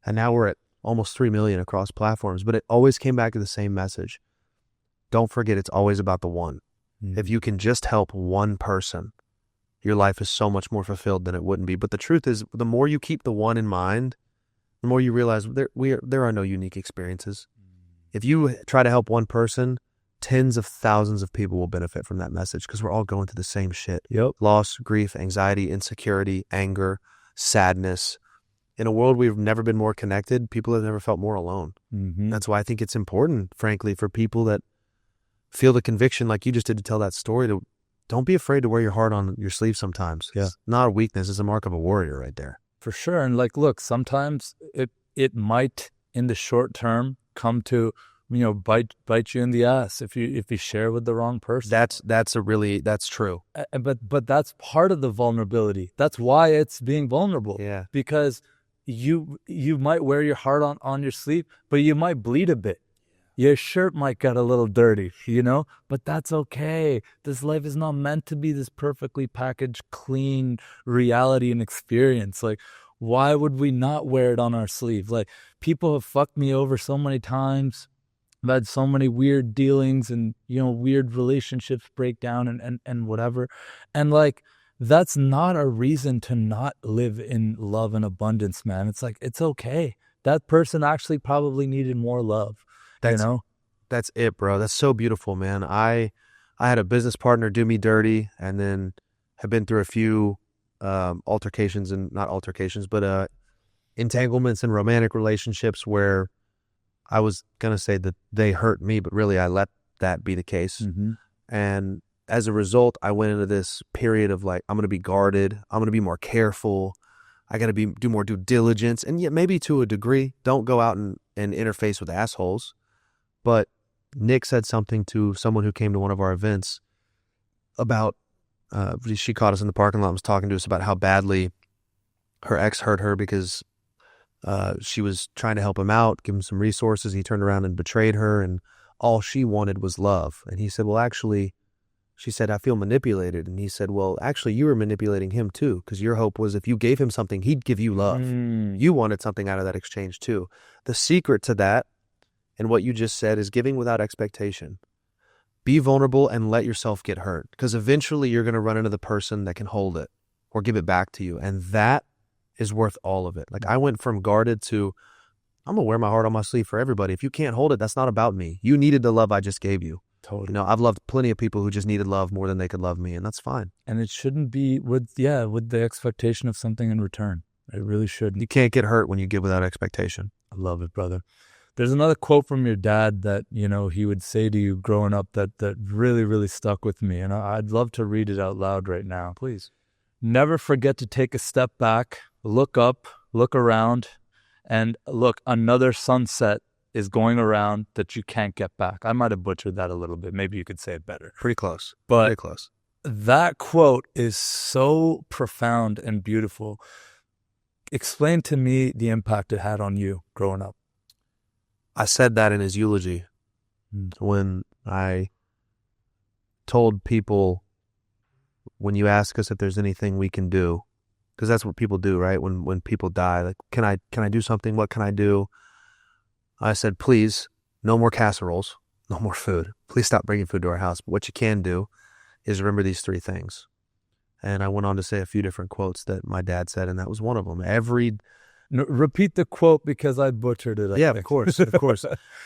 A: And now we're at almost 3 million across platforms, but it always came back to the same message. Don't forget, it's always about the one. If you can just help one person, your life is so much more fulfilled than it wouldn't be. But the truth is, the more you keep the one in mind, the more you realize there are no unique experiences. If you try to help one person, tens of thousands of people will benefit from that message, because we're all going through the same shit.
C: Yep.
A: Loss, grief, anxiety, insecurity, anger, sadness. In a world we've never been more connected, people have never felt more alone. That's why I think it's important, frankly, for people that feel the conviction like you just did to tell that story, to don't be afraid to wear your heart on your sleeve sometimes.
C: Yeah.
A: It's not a weakness. It's a mark of a warrior right there.
C: For sure. And like, look, sometimes it might in the short term come to, you know, bite you in the ass if you share with the wrong person.
A: That's true.
C: But that's part of the vulnerability. That's why it's being vulnerable.
A: Yeah.
C: Because you might wear your heart on your sleeve, but you might bleed a bit. Your shirt might get a little dirty, but that's okay. This life is not meant to be this perfectly packaged, clean reality and experience. Like, why would we not wear it on our sleeve? Like, people have fucked me over so many times. I've had so many weird dealings and, weird relationships break down and whatever. And like, that's not a reason to not live in love and abundance, man. It's like, it's okay. That person actually probably needed more love.
A: That's it, bro. That's so beautiful, man. I had a business partner do me dirty, and then have been through a few altercations, and not altercations, but entanglements in romantic relationships where I was gonna say that they hurt me, but really I let that be the case.
C: Mm-hmm.
A: And as a result, I went into this period of like, I'm gonna be guarded. I'm gonna be more careful. I gotta do more due diligence, and yet maybe to a degree, don't go out and interface with assholes. But Nick said something to someone who came to one of our events about, she caught us in the parking lot and was talking to us about how badly her ex hurt her because she was trying to help him out, give him some resources. He turned around and betrayed her, and all she wanted was love. And he said, well, actually, she said, I feel manipulated. And he said, well, actually, you were manipulating him too, because your hope was if you gave him something, he'd give you love. You wanted something out of that exchange too. The secret to that, and what you just said, is giving without expectation. Be vulnerable and let yourself get hurt, because eventually you're going to run into the person that can hold it or give it back to you. And that is worth all of it. Like, I went from guarded to, I'm going to wear my heart on my sleeve for everybody. If you can't hold it, that's not about me. You needed the love I just gave you.
C: Totally.
A: I've loved plenty of people who just needed love more than they could love me, and that's fine.
C: And it shouldn't be with the expectation of something in return. It really shouldn't.
A: You can't get hurt when you give without expectation.
C: I love it, brother. There's another quote from your dad that, he would say to you growing up that really, really stuck with me. And I'd love to read it out loud right now.
A: Please.
C: Never forget to take a step back, look up, look around, and look, another sunset is going around that you can't get back. I might have butchered that a little bit. Maybe you could say it better.
A: Pretty close.
C: But
A: pretty close.
C: That quote is so profound and beautiful. Explain to me the impact it had on you growing up.
A: I said that in his eulogy when I told people, when you ask us if there's anything we can do, because that's what people do, right? When people die, like, can I do something? What can I do? I said, please, no more casseroles, no more food. Please stop bringing food to our house. But what you can do is remember these three things. And I went on to say a few different quotes that my dad said, and that was one of them.
C: Repeat the quote because I butchered it. I think.
A: Of course.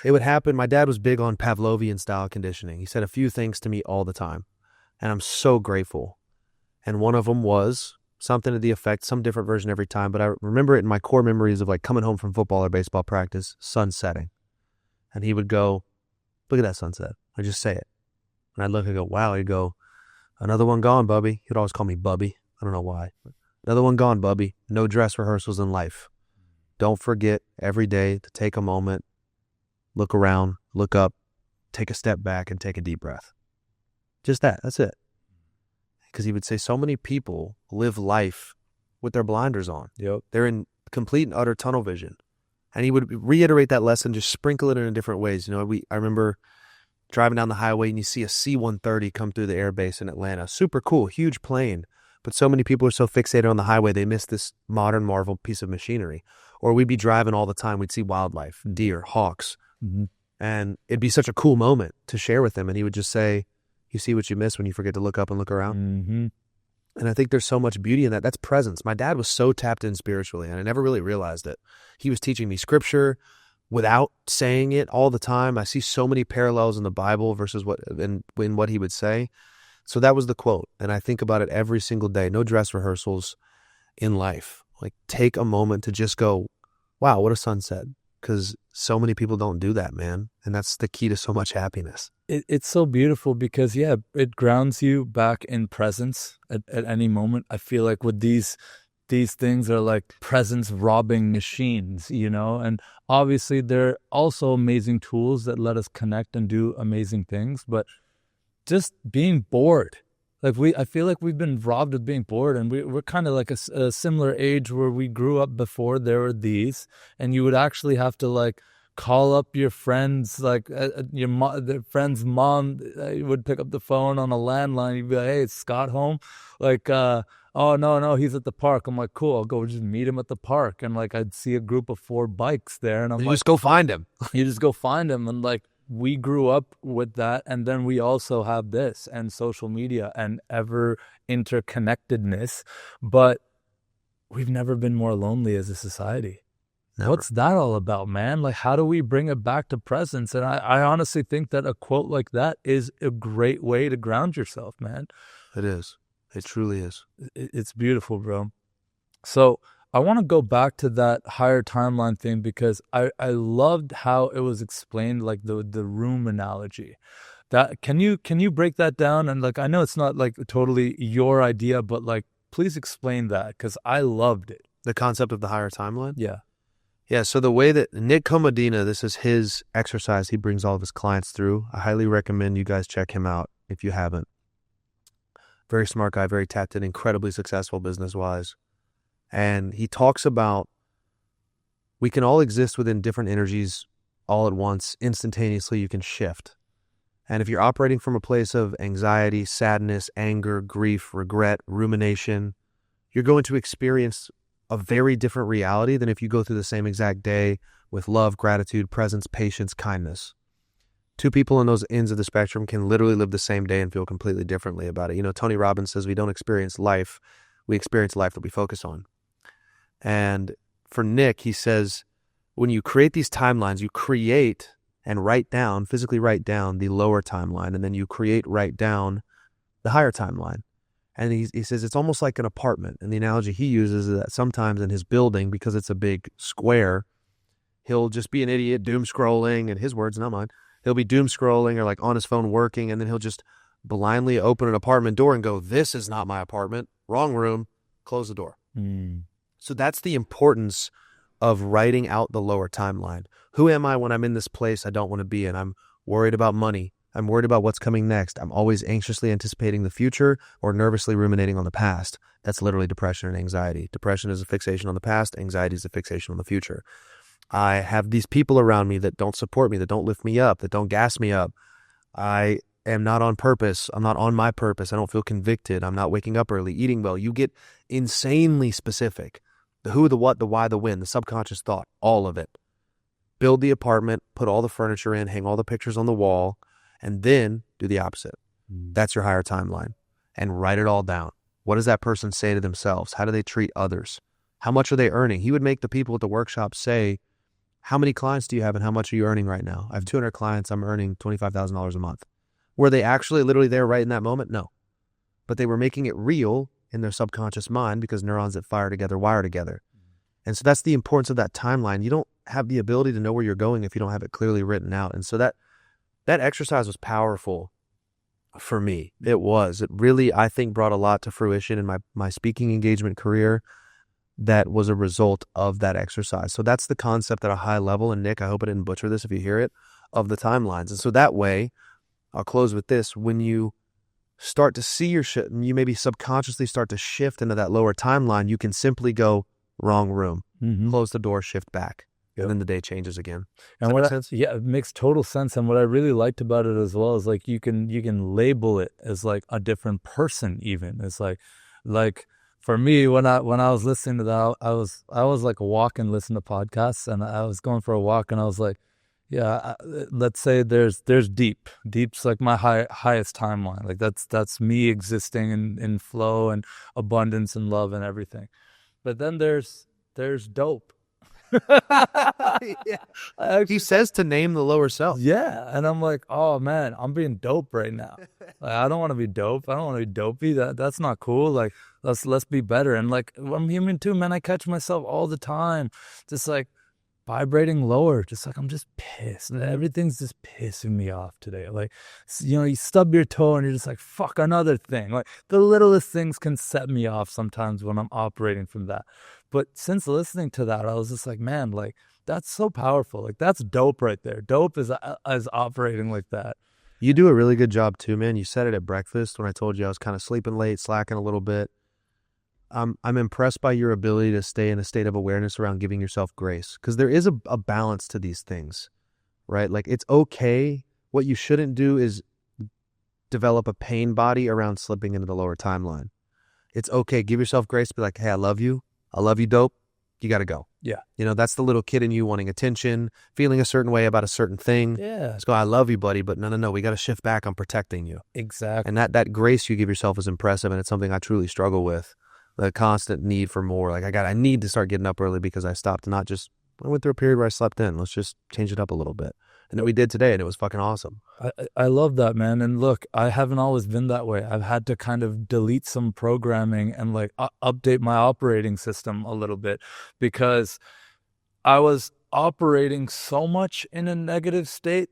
A: It would happen. My dad was big on Pavlovian style conditioning. He said a few things to me all the time, and I'm so grateful. And one of them was something to the effect, some different version every time, but I remember it in my core memories of like coming home from football or baseball practice, sun setting. And he would go, look at that sunset. I'd just say it. And I'd look and go, wow. He'd go, another one gone, Bubby. He'd always call me Bubby. I don't know why. Another one gone, Bubby. No dress rehearsals in life. Don't forget every day to take a moment, look around, look up, take a step back, and take a deep breath. Just that. That's it. Because he would say so many people live life with their blinders on.
C: Yep.
A: They're in complete and utter tunnel vision. And he would reiterate that lesson, just sprinkle it in different ways. I remember driving down the highway and you see a C-130 come through the air base in Atlanta. Super cool, huge plane. But so many people are so fixated on the highway, they miss this modern marvel piece of machinery. Or we'd be driving all the time. We'd see wildlife, deer, hawks.
C: Mm-hmm.
A: And it'd be such a cool moment to share with them. And he would just say, you see what you miss when you forget to look up and look around.
C: Mm-hmm.
A: And I think there's so much beauty in that. That's presence. My dad was so tapped in spiritually, and I never really realized it. He was teaching me scripture without saying it all the time. I see so many parallels in the Bible versus in what he would say. So that was the quote. And I think about it every single day. No dress rehearsals in life. Like, take a moment to just go, wow, what a sunset. Because so many people don't do that, man. And that's the key to so much happiness.
C: It's so beautiful because, it grounds you back in presence at any moment. I feel like with these things are like presence robbing machines, and obviously they're also amazing tools that let us connect and do amazing things. But just being bored, Like I feel like we've been robbed of being bored, and we're kind of like a similar age where we grew up before there were these, and you would actually have to like call up your friends, like their friend's mom would pick up the phone on a landline. You'd be like, "Hey, is Scott home?" Like, "Oh no, he's at the park." I'm like, "Cool, I'll go just meet him at the park." And like I'd see a group of 4 bikes there, and I'm
A: You
C: like,
A: just go find him.
C: you just go find him. And like we grew up with that, and then we also have this and social media and ever interconnectedness, but we've never been more lonely as a society.
A: Never.
C: What's that all about, man? Like, how do we bring it back to presence? And I honestly think that a quote like that is a great way to ground yourself, man.
A: It is. It truly is.
C: It's beautiful, bro. So I want to go back to that higher timeline thing, because I loved how it was explained, like the room analogy. That can you break that down? And like, I know it's not like totally your idea, but like, please explain that, because I loved it.
A: The concept of the higher timeline?
C: Yeah.
A: Yeah, so the way that Nick Comodina, this is his exercise he brings all of his clients through. I highly recommend you guys check him out if you haven't. Very smart guy, very tapped in, incredibly successful business-wise. And he talks about we can all exist within different energies all at once. Instantaneously, you can shift. And if you're operating from a place of anxiety, sadness, anger, grief, regret, rumination, you're going to experience a very different reality than if you go through the same exact day with love, gratitude, presence, patience, kindness. 2 people on those ends of the spectrum can literally live the same day and feel completely differently about it. You know, Tony Robbins says we don't experience life, we experience life that we focus on. And for Nick, he says, when you create these timelines, you create and write down, physically write down the lower timeline, and then you write down the higher timeline. And he says it's almost like an apartment. And the analogy he uses is that sometimes in his building, because it's a big square, he'll just be an idiot, doom scrolling, and his words, not mine. He'll be doom scrolling or like on his phone working, and then he'll just blindly open an apartment door and go, "This is not my apartment, wrong room," close the door. So that's the importance of writing out the lower timeline. Who am I when I'm in this place I don't want to be in? I'm worried about money. I'm worried about what's coming next. I'm always anxiously anticipating the future or nervously ruminating on the past. That's literally depression and anxiety. Depression is a fixation on the past. Anxiety is a fixation on the future. I have these people around me that don't support me, that don't lift me up, that don't gas me up. I am not on purpose. I'm not on my purpose. I don't feel convicted. I'm not waking up early, eating well. You get insanely specific. The who, the what, the why, the when, the subconscious thought, all of it. Build the apartment, put all the furniture in, hang all the pictures on the wall, and then do the opposite. That's your higher timeline. And write it all down. What does that person say to themselves? How do they treat others? How much are they earning? He would make the people at the workshop say, how many clients do you have and how much are you earning right now? I have 200 clients. I'm earning $25,000 a month. Were they actually literally there right in that moment? No. But they were making it real in their subconscious mind because neurons that fire together wire together. And so that's the importance of that timeline. You don't have the ability to know where you're going if you don't have it clearly written out. And so that exercise was powerful for me. It was. It really, I think, brought a lot to fruition in my speaking engagement career that was a result of that exercise. So that's the concept at a high level. And Nick, I hope I didn't butcher this if you hear it, of the timelines. And so that way, I'll close with this. When you start to see your shit, and you maybe subconsciously start to shift into that lower timeline, you can simply go wrong room, close the door, shift back. And then the day changes again.
C: And what sense? Yeah, it makes total sense. And what I really liked about it as well is like you can label it as like a different person. Even it's like for me when I was listening to that, I was like walking, listening to podcasts, and I was going for a walk, and I was like, yeah, let's say there's deep. Deep's like my highest timeline. Like that's me existing in flow and abundance and love and everything. But then there's dope.
A: Yeah. He says to name the lower self.
C: Yeah, and I'm like, oh man, I'm being dope right now. Like, I don't want to be dope. I don't want to be dopey. That's not cool. Like let's be better. And like I'm human too, man. I catch myself all the time, just like vibrating lower. Just like I'm just pissed. Everything's just pissing me off today. Like you stub your toe and you're just like, fuck, another thing. Like the littlest things can set me off sometimes when I'm operating from that. But since listening to that, I was just like, man, like that's so powerful. Like that's dope right there. Dope is operating like that.
A: You do a really good job too, man. You said it at breakfast when I told you I was kind of sleeping late, slacking a little bit. I'm impressed by your ability to stay in a state of awareness around giving yourself grace, because there is a balance to these things, right? Like, it's okay. What you shouldn't do is develop a pain body around slipping into the lower timeline. It's okay. Give yourself grace. Be like, hey, I love you, dope. You got to go.
C: Yeah.
A: That's the little kid in you wanting attention, feeling a certain way about a certain thing.
C: Yeah.
A: Let's go, I love you, buddy, but no. We got to shift back on protecting you.
C: Exactly.
A: And that grace you give yourself is impressive, and it's something I truly struggle with. The constant need for more. Like, I need to start getting up early because I stopped, not just, I went through a period where I slept in. Let's just change it up a little bit. And we did today, and it was fucking awesome.
C: I love that, man. And look, I haven't always been that way. I've had to kind of delete some programming and like update my operating system a little bit, because I was operating so much in a negative state,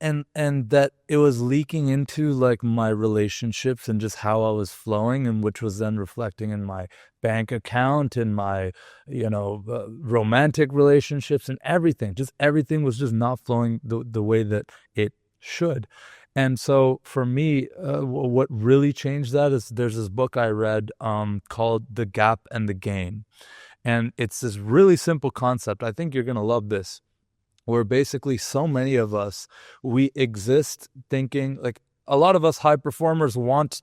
C: and that it was leaking into like my relationships and just how I was flowing, and which was then reflecting in my bank account and my, romantic relationships and everything. Just everything was just not flowing the way that it should. And so for me, what really changed that is there's this book I read called The Gap and the Gain. And it's this really simple concept. I think you're going to love this, where basically so many of us, we exist thinking, like, a lot of us high performers want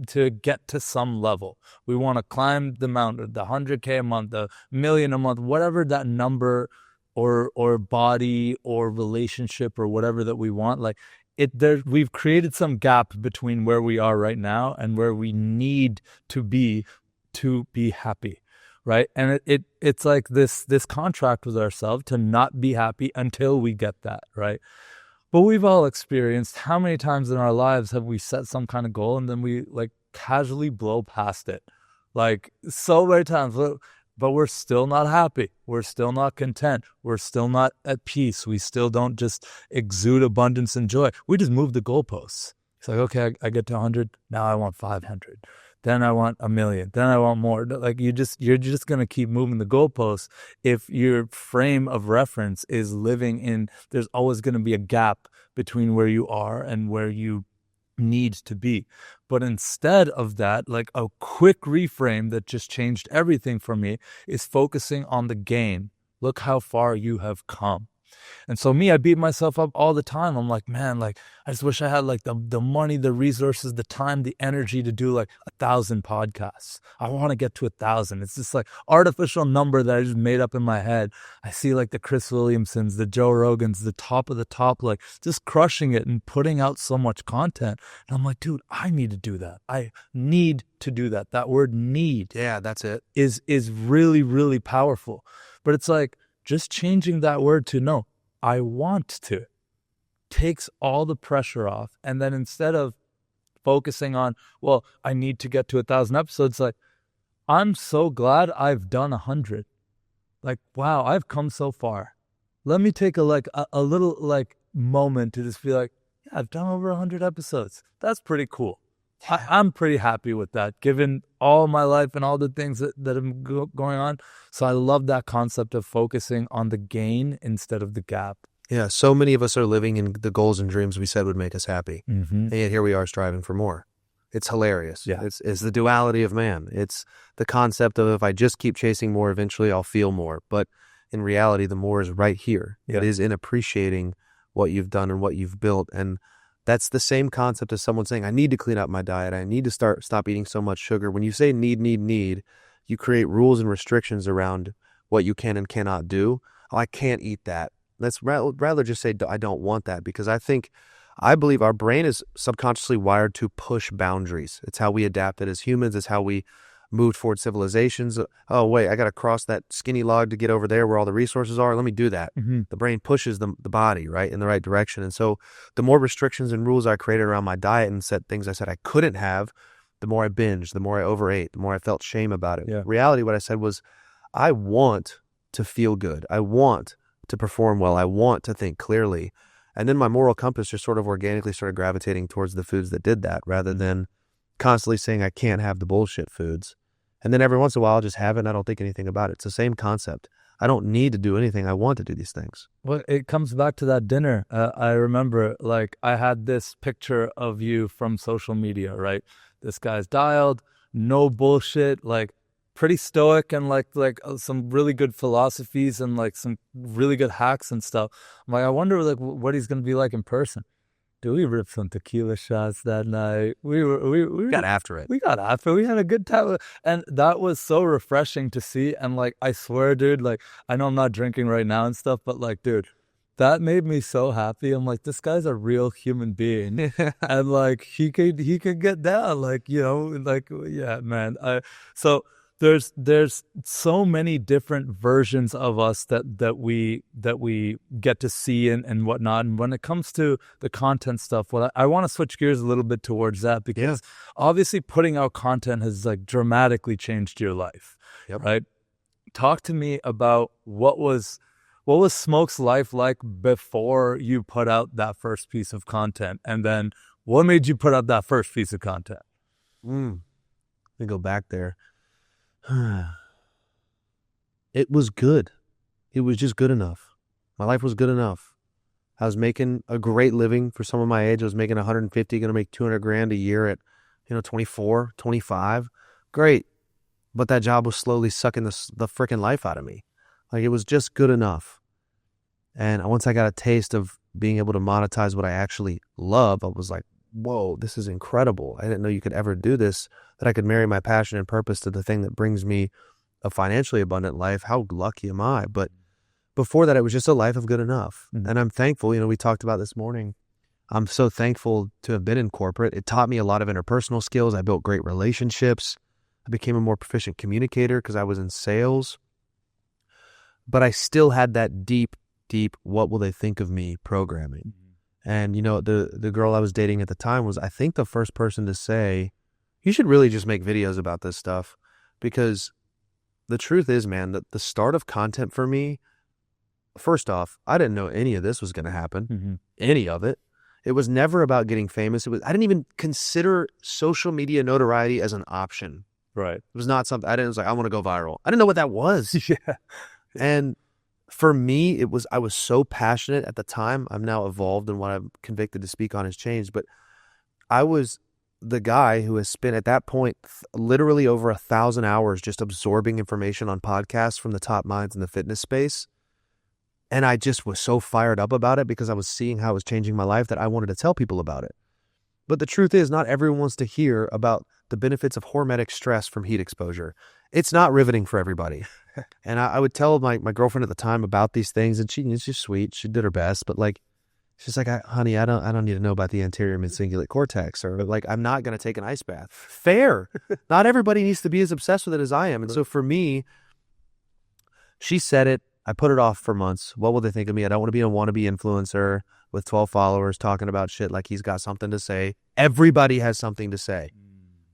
C: to get to some level. We want to climb the mountain, the 100K a month, the million a month, whatever that number or body or relationship or whatever that we want. Like, we've created some gap between where we are right now and where we need to be happy. Right. And it's like this contract with ourselves to not be happy until we get that. Right. But we've all experienced, how many times in our lives have we set some kind of goal and then we like casually blow past it? Like, so many times, but we're still not happy. We're still not content. We're still not at peace. We still don't just exude abundance and joy. We just move the goalposts. It's like, okay, I get to 100. Now I want 500. Then I want 1 million. Then I want more. Like, you're just going to keep moving the goalposts if your frame of reference is living in, there's always going to be a gap between where you are and where you need to be. But instead of that, like, a quick reframe that just changed everything for me is focusing on the gain. Look how far you have come. And so I beat myself up all the time. I'm like, man, like, I just wish I had like the money, the resources, the time, the energy to do like 1,000 podcasts. I want to get to 1,000. It's just like artificial number that I just made up in my head. I see like the Chris Williamsons, the Joe Rogans, the top of the top, like just crushing it and putting out so much content. And I'm like, dude, I need to do that. I need to do that. That word need.
A: Yeah, that's it.
C: Is really, really powerful. But it's like, just changing that word to no, I want to, takes all the pressure off. And then instead of focusing on, well, I need to get to 1,000 episodes, like, I'm so glad I've done 100. Like, wow, I've come so far. Let me take a little like moment to just be like, yeah, I've done over 100 episodes. That's pretty cool. I'm pretty happy with that, given all my life and all the things that are going on. So I love that concept of focusing on the gain instead of the gap.
A: Yeah, so many of us are living in the goals and dreams we said would make us happy.
C: Mm-hmm.
A: And yet here we are striving for more. It's hilarious.
C: Yeah.
A: It's the duality of man. It's the concept of, if I just keep chasing more, eventually I'll feel more. But in reality, the more is right here.
C: Yeah.
A: It is in appreciating what you've done and what you've built. And that's the same concept as someone saying, I need to clean up my diet. I need to stop eating so much sugar. When you say need, you create rules and restrictions around what you can and cannot do. Oh, I can't eat that. Let's rather just say, I don't want that, because I believe our brain is subconsciously wired to push boundaries. It's how we adapted as humans. It's how we moved forward civilizations. Oh, wait, I got to cross that skinny log to get over there where all the resources are. Let me do that.
C: Mm-hmm.
A: The brain pushes the body, right, in the right direction. And so the more restrictions and rules I created around my diet and set things I said I couldn't have, the more I binged, the more I overate, the more I felt shame about it.
C: Yeah.
A: Reality, what I said was, I want to feel good. I want to perform well. I want to think clearly. And then my moral compass just sort of organically started gravitating towards the foods that did that, rather than constantly saying I can't have the bullshit foods. And then every once in a while I'll just have it and I don't think anything about it. It's the same concept. I don't need to do anything. I want to do these things.
C: Well, it comes back to that dinner. I remember, like, I had this picture of you from social media, right? This guy's dialed, no bullshit, like pretty stoic, and like some really good philosophies and like some really good hacks and stuff. I'm like, I wonder like what he's gonna be like in person. Dude, we ripped some tequila shots that night. We
A: Got after it.
C: We got after it. We had a good time. And that was so refreshing to see. And like, I swear, dude, like, I know I'm not drinking right now and stuff, but like, dude, that made me so happy. I'm like, this guy's a real human being. And like, he could get down. Like, you know, like, yeah, man. So there's so many different versions of us that we get to see and whatnot. And when it comes to the content stuff, well, I want to switch gears a little bit towards that, because obviously putting out content has like dramatically changed your life.
A: Yep.
C: Right? Talk to me about what was Smoak's life like before you put out that first piece of content, and then what made you put out that first piece of content?
A: Let me go back there. It was good. It was just good enough. My life was good enough. I was making a great living for someone my age. I was making 150, going to make 200 grand a year at, 24, 25. Great. But that job was slowly sucking the freaking life out of me. Like, it was just good enough. And once I got a taste of being able to monetize what I actually love, I was like, whoa, this is incredible. I didn't know you could ever do this, that I could marry my passion and purpose to the thing that brings me a financially abundant life. How lucky am I? But before that, it was just a life of good enough. Mm-hmm. And I'm thankful, we talked about this morning. I'm so thankful to have been in corporate. It taught me a lot of interpersonal skills. I built great relationships. I became a more proficient communicator because I was in sales. But I still had that deep, what will they think of me programming. Mm-hmm. And, the girl I was dating at the time was, I think, the first person to say, you should really just make videos about this stuff. Because the truth is, man, that the start of content for me, first off, I didn't know any of this was going to happen, any of it. It was never about getting famous. I didn't even consider social media notoriety as an option.
C: Right.
A: It was not something, it was like, I want to go viral. I didn't know what that was.
C: Yeah.
A: And for me, I was so passionate at the time. I'm now evolved, and what I'm convicted to speak on has changed. But I was the guy who has spent at that point literally over 1,000 hours just absorbing information on podcasts from the top minds in the fitness space. And I just was so fired up about it because I was seeing how it was changing my life that I wanted to tell people about it. But the truth is, not everyone wants to hear about the benefits of hormetic stress from heat exposure. It's not riveting for everybody. And I would tell my girlfriend at the time about these things, and she's just sweet. She did her best, but like, she's like, honey, I don't need to know about the anterior midcingulate cortex, or like, I'm not going to take an ice bath. Fair. Not everybody needs to be as obsessed with it as I am. And so for me, she said it. I put it off for months. What will they think of me? I don't want to be a wannabe influencer with 12 followers talking about shit like he's got something to say. Everybody has something to say.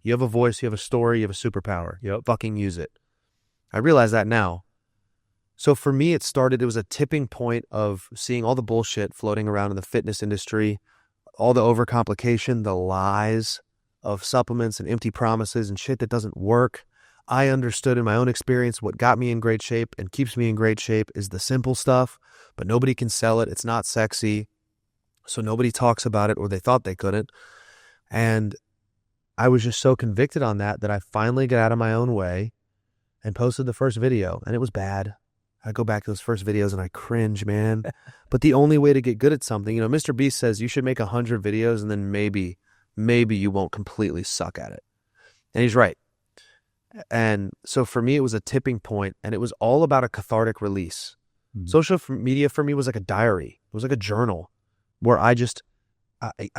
A: You have a voice, you have a story, you have a superpower.
C: Yep.
A: Fucking use it. I realize that now. So for me, it was a tipping point of seeing all the bullshit floating around in the fitness industry, all the overcomplication, the lies of supplements and empty promises and shit that doesn't work. I understood in my own experience what got me in great shape and keeps me in great shape is the simple stuff, but nobody can sell it. It's not sexy. So nobody talks about it, or they thought they couldn't. And I was just so convicted on that I finally got out of my own way and posted the first video, and it was bad. I go back to those first videos and I cringe, man. But the only way to get good at something, Mr. Beast says you should make 100 videos and then maybe you won't completely suck at it. And he's right. And so for me, it was a tipping point, and it was all about a cathartic release. Mm-hmm. Social media for me was like a diary. It was like a journal where I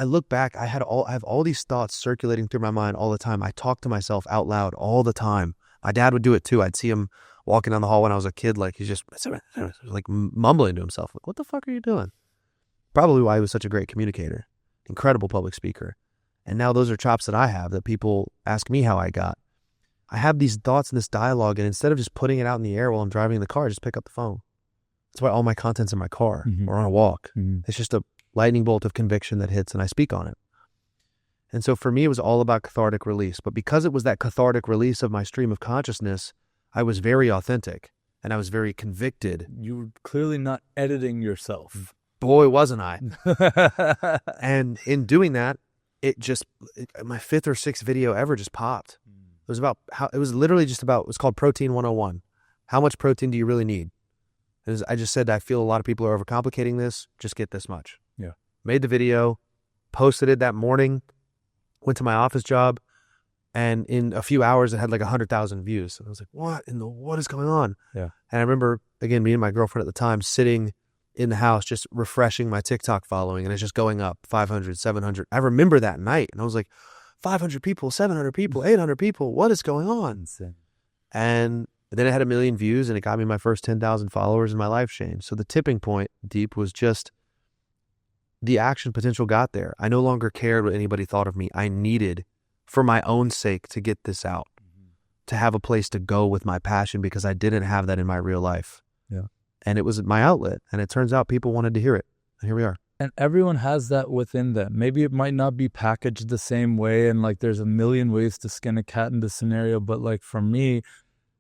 A: look back. I have all these thoughts circulating through my mind all the time. I talk to myself out loud all the time. My dad would do it too. I'd see him walking down the hall when I was a kid, like he's just like mumbling to himself. Like, what the fuck are you doing? Probably why he was such a great communicator, incredible public speaker. And now those are chops that I have that people ask me how I got. I have these thoughts and this dialogue, and instead of just putting it out in the air while I'm driving the car, I just pick up the phone. That's why all my content's in my car or on a walk. Mm-hmm. It's just a lightning bolt of conviction that hits and I speak on it. And so for me, it was all about cathartic release. But because it was that cathartic release of my stream of consciousness, I was very authentic. and I was very convicted.
C: You were clearly not editing yourself.
A: Boy, wasn't I. And in doing that, my 5th or 6th video ever just popped. It was literally just about, it was called Protein 101. How much protein do you really need? I just said, I feel a lot of people are overcomplicating this. Just get this much.
C: Yeah.
A: Made the video, posted it that morning, went to my office job, and in a few hours it had like 100,000 views. And I was like, what is going on?
C: Yeah.
A: And I remember, again, me and my girlfriend at the time sitting in the house just refreshing my TikTok following, and it's just going up 500, 700. I remember that night, and I was like, 500 people, 700 people, 800 people, what is going on?
C: Insane.
A: And then it had 1 million views, and it got me my first 10,000 followers, and my life changed. So the tipping point, Deep, was just the action potential got there. I no longer cared what anybody thought of me. I needed, for my own sake, to get this out, to have a place to go with my passion, because I didn't have that in my real life.
C: Yeah.
A: And it was my outlet, and it turns out people wanted to hear it. And here we are.
C: And everyone has that within them. Maybe it might not be packaged the same way, and like there's a million ways to skin a cat in this scenario, but like for me,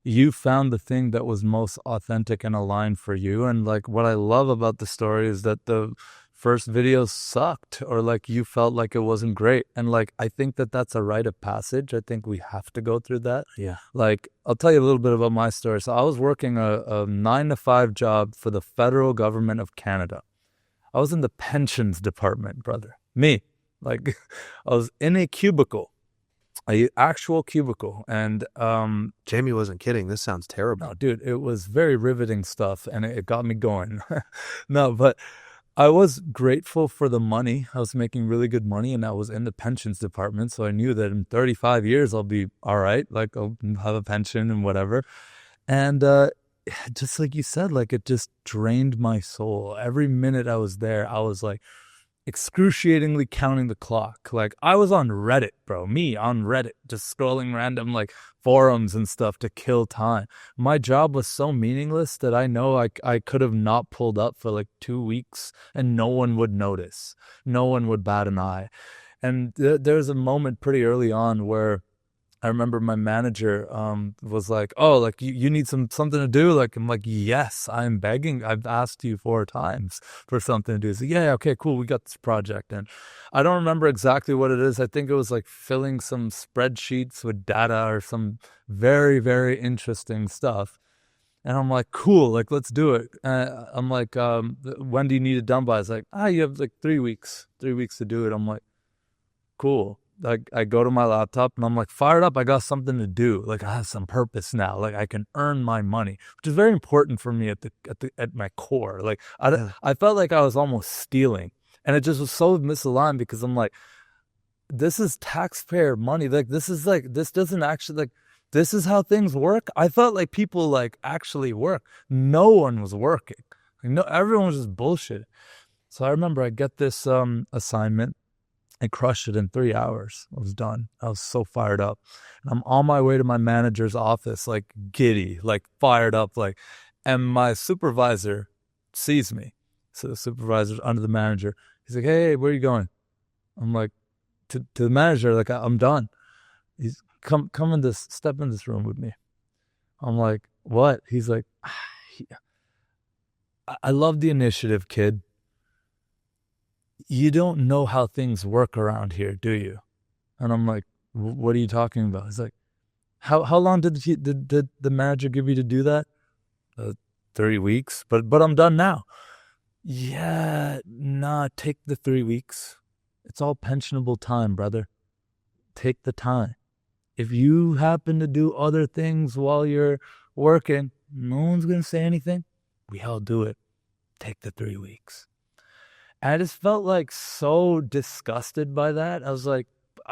C: you found the thing that was most authentic and aligned for you. And like what I love about the story is that the first video sucked, or like you felt like it wasn't great. And like I think that that's a rite of passage. I think we have to go through that.
A: Yeah.
C: Like I'll tell you a little bit about my story. So I was working a 9-to-5 job for the federal government of Canada. I was in the pensions department, brother. Me. Like I was in a cubicle. An actual cubicle. And
A: Jamie wasn't kidding. This sounds terrible.
C: no, dude, it was very riveting stuff, and it got me going. No, but I was grateful for the money. I was making really good money, and I was in the pensions department, so I knew that in 35 years I'll be all right. Like I'll have a pension and whatever. And just like you said, like it just drained my soul. Every minute I was there, I was like excruciatingly counting the clock. Like I was on Reddit, bro. Me on Reddit, just scrolling random like forums and stuff to kill time. My job was so meaningless that I know I could have not pulled up for like 2 weeks and no one would notice. No one would bat an eye. And there's a moment pretty early on where I remember my manager was like, oh, like you need something to do? Like, I'm like, yes, I'm begging. I've asked you 4 times for something to do. So yeah, okay, cool. We got this project. And I don't remember exactly what it is. I think it was like filling some spreadsheets with data or some very, very interesting stuff. And I'm like, cool, like, let's do it. I'm like, when do you need it done by? It's like, you have like 3 weeks to do it. I'm like, cool. Like I go to my laptop and I'm like fired up. I got something to do. Like I have some purpose now. Like I can earn my money, which is very important for me at my core. Like I felt like I was almost stealing, and it just was so misaligned because I'm like, this is taxpayer money. Like this doesn't actually, like, this is how things work. I felt like people like actually work. No one was working. Like, no, everyone was just bullshit. So I remember I get this assignment. I crushed it in 3 hours. I was done. I was so fired up. And I'm on my way to my manager's office, like giddy, like fired up, like, and my supervisor sees me. So the supervisor's under the manager. He's like, hey, where are you going? I'm like, to the manager, like, I'm done. He's step in this room with me. I'm like, what? He's like, I love the initiative, kid. You don't know how things work around here, do you? And I'm like, what are you talking about? He's like, how long did the manager give you to do that? 3 weeks, but I'm done now. Yeah, nah, take the 3 weeks. It's all pensionable time, brother. Take the time. If you happen to do other things while you're working, no one's going to say anything. We all do it. Take the 3 weeks. I just felt like so disgusted by that. I was like,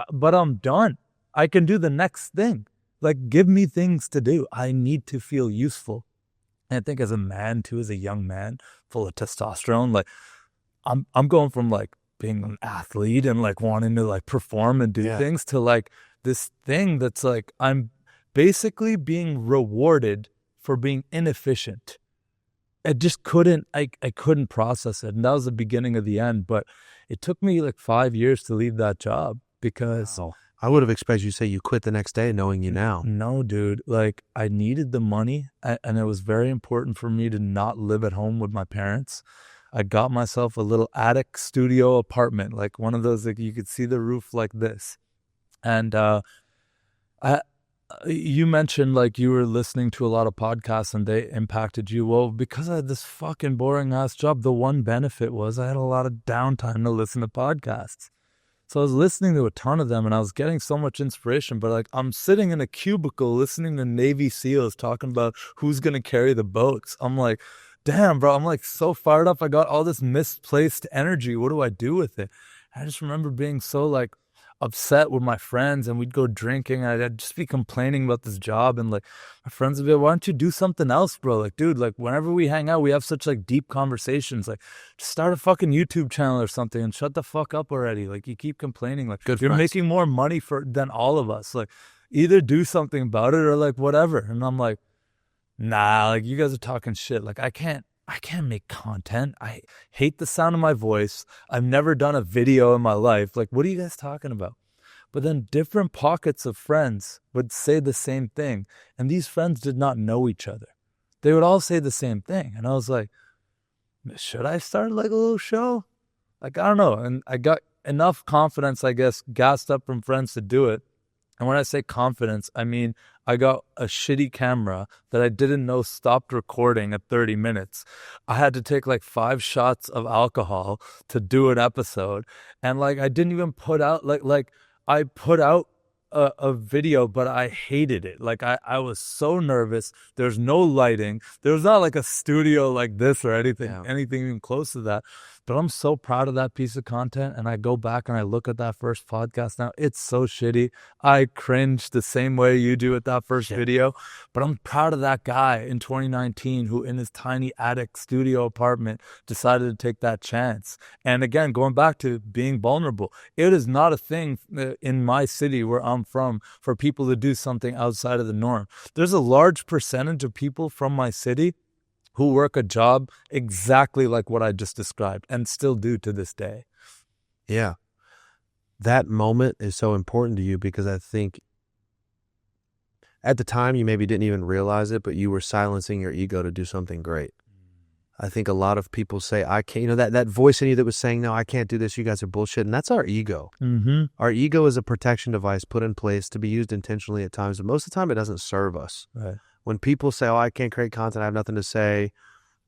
C: but I'm done. I can do the next thing. Like, give me things to do. I need to feel useful. And I think as a man too, as a young man full of testosterone, like I'm going from like being an athlete and like wanting to like perform and do things to like this thing that's like, I'm basically being rewarded for being inefficient. I just couldn't, I couldn't process it. And that was the beginning of the end. But it took me like 5 years to leave that job because
A: I would have expected you to say you quit the next day knowing you now.
C: No, dude. Like, I needed the money, and it was very important for me to not live at home with my parents. I got myself a little attic studio apartment, like one of those, like you could see the roof like this. And I, you mentioned like you were listening to a lot of podcasts and they impacted you. Well, because I had this fucking boring ass job, the one benefit was I had a lot of downtime to listen to podcasts. So I was listening to a ton of them and I was getting so much inspiration, but like I'm sitting in a cubicle listening to Navy SEALs talking about who's going to carry the boats. I'm like, damn, bro, I'm like so fired up. I got all this misplaced energy. What do I do with it? I just remember being so like upset with my friends and we'd go drinking and I'd just be complaining about this job and like my friends would be like, why don't you do something else, bro? Like, dude, like whenever we hang out, we have such like deep conversations. Like just start a fucking YouTube channel or something and shut the fuck up already. Like you keep complaining. Like
A: Good
C: you're
A: friends.
C: making more money than all of us. Like either do something about it or like whatever. And I'm like, nah, like you guys are talking shit. Like I can't make content. I hate the sound of my voice. I've never done a video in my life. Like, what are you guys talking about? But then different pockets of friends would say the same thing. And these friends did not know each other. They would all say the same thing. And I was like, should I start like a little show? Like, I don't know. And I got enough confidence, I guess, gassed up from friends to do it. And when I say confidence, I mean, I got a shitty camera that I didn't know stopped recording at 30 minutes. I had to take like 5 shots of alcohol to do an episode. And like, I didn't even put out, like I put out a video, but I hated it. Like I was so nervous. There's no lighting. There's not like a studio like this or anything even close to that. But I'm so proud of that piece of content. And I go back and I look at that first podcast now. It's so shitty. I cringe the same way you do at that first video. But I'm proud of that guy in 2019 who in his tiny attic studio apartment decided to take that chance. And again, going back to being vulnerable, it is not a thing in my city where I'm from for people to do something outside of the norm. There's a large percentage of people from my city who work a job exactly like what I just described and still do to this day.
A: Yeah. That moment is so important to you because I think at the time you maybe didn't even realize it, but you were silencing your ego to do something great. I think a lot of people say, I can't, that voice in you that was saying, no, I can't do this. You guys are bullshit. And that's our ego.
C: Mm-hmm.
A: Our ego is a protection device put in place to be used intentionally at times, but most of the time it doesn't serve us.
C: Right.
A: When people say, oh, I can't create content, I have nothing to say.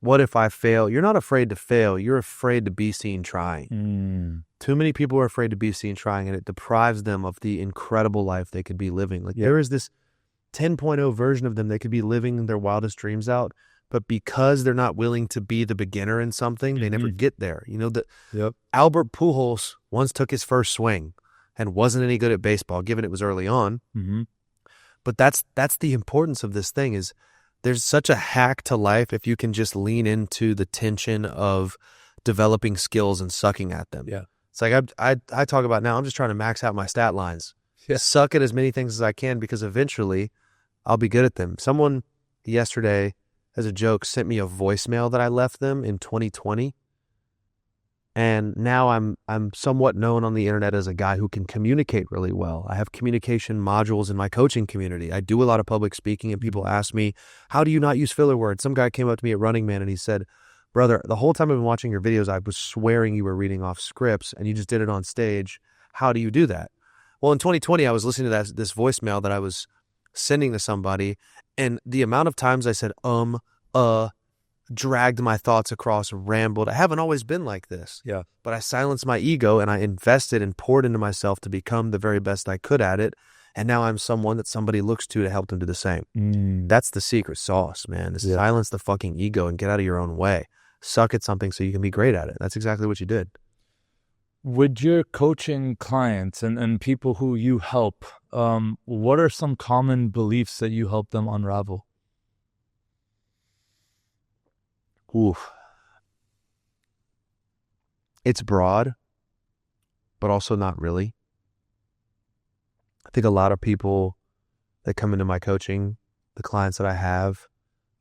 A: What if I fail? You're not afraid to fail. You're afraid to be seen trying. Too many people are afraid to be seen trying, and it deprives them of the incredible life they could be living. Like there is this 10.0 version of them they could be living their wildest dreams out, but because they're not willing to be the beginner in something, they never get there. You know, Albert Pujols once took his first swing and wasn't any good at baseball, given it was early on.
C: Mm-hmm.
A: But that's the importance of this thing is there's such a hack to life if you can just lean into the tension of developing skills and sucking at them.
C: Yeah.
A: It's like I talk about now, I'm just trying to max out my stat lines.
C: Yeah.
A: Suck at as many things as I can because eventually I'll be good at them. Someone yesterday, as a joke, sent me a voicemail that I left them in 2020. And now I'm somewhat known on the internet as a guy who can communicate really well. I have communication modules in my coaching community. I do a lot of public speaking and people ask me, how do you not use filler words? Some guy came up to me at Running Man and he said, brother, the whole time I've been watching your videos, I was swearing you were reading off scripts and you just did it on stage. How do you do that? Well, in 2020, I was listening to this voicemail that I was sending to somebody, and the amount of times I said, dragged my thoughts across, rambled. I haven't always been like this.
C: Yeah.
A: But I silenced my ego and I invested and poured into myself to become the very best I could at it. And now I'm someone that somebody looks to help them do the same. That's the secret sauce, man. Is silence the fucking ego and get out of your own way. Suck at something so you can be great at it. That's exactly what you did.
C: With your coaching clients and people who you help, what are some common beliefs that you help them unravel?
A: Oof. It's broad, but also not really. I think a lot of people that come into my coaching, the clients that I have,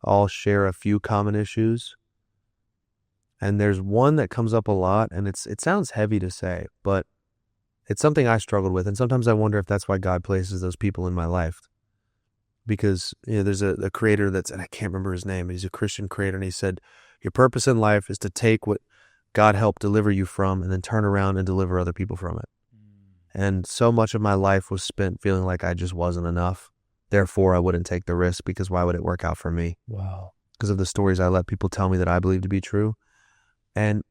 A: all share a few common issues. And there's one that comes up a lot, and it sounds heavy to say, but It's something I struggled with, and sometimes I wonder if that's why God places those people in my life. Because there's a creator and I can't remember his name, but he's a Christian creator, and he said, your purpose in life is to take what God helped deliver you from and then turn around and deliver other people from it. And so much of my life was spent feeling like I just wasn't enough. Therefore, I wouldn't take the risk, because why would it work out for me?
C: Wow.
A: Because of the stories I let people tell me that I believe to be true. And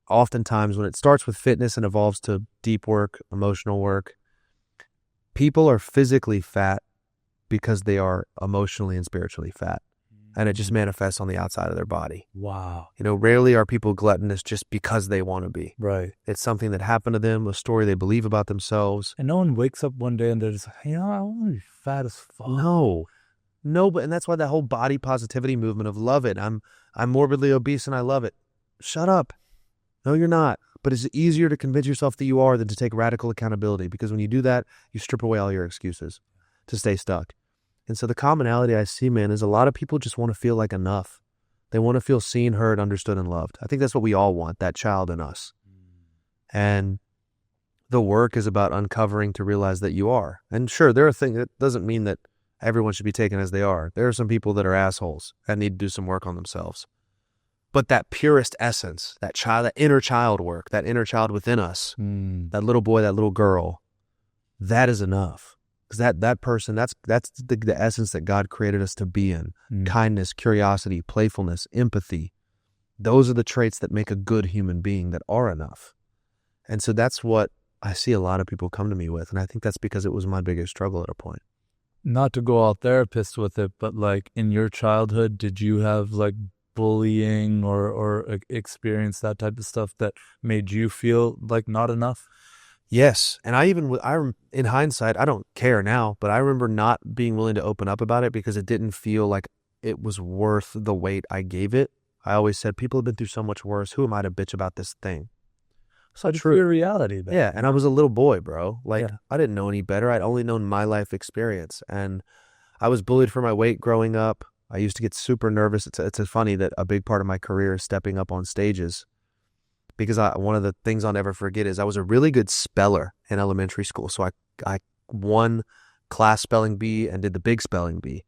A: oftentimes when it starts with fitness and evolves to deep work, emotional work, people are physically fat because they are emotionally and spiritually fat. And it just manifests on the outside of their body.
C: Wow.
A: Rarely are people gluttonous just because they want to be.
C: Right.
A: It's something that happened to them, a story they believe about themselves.
C: And no one wakes up one day and they're just like, I want to be fat as fuck.
A: No, but and that's why that whole body positivity movement of love it. I'm morbidly obese and I love it. Shut up. No, you're not. But it's easier to convince yourself that you are than to take radical accountability, because when you do that, you strip away all your excuses to stay stuck. And so the commonality I see, man, is a lot of people just want to feel like enough. They want to feel seen, heard, understood, and loved. I think that's what we all want, that child in us. And the work is about uncovering to realize that you are. And sure, there are things that doesn't mean that everyone should be taken as they are. There are some people that are assholes and need to do some work on themselves. But that purest essence, that inner child work, that inner child within us, that little boy, that little girl, that is enough. Because that person, that's the essence that God created us to be in. Kindness, curiosity, playfulness, empathy. Those are the traits that make a good human being, that are enough. And so that's what I see a lot of people come to me with. And I think that's because it was my biggest struggle at a point.
C: Not to go all therapist with it, but like in your childhood, did you have like bullying or experience that type of stuff that made you feel like not enough?
A: Yes. And in hindsight, I don't care now, but I remember not being willing to open up about it because it didn't feel like it was worth the weight I gave it. I always said, people have been through so much worse. Who am I to bitch about this thing?
C: So it's your reality, then.
A: Yeah. And I was a little boy, bro. I didn't know any better. I'd only known my life experience. And I was bullied for my weight growing up. I used to get super nervous. It's funny that a big part of my career is stepping up on stages. Because one of the things I'll never forget is I was a really good speller in elementary school. So I won class spelling bee and did the big spelling bee.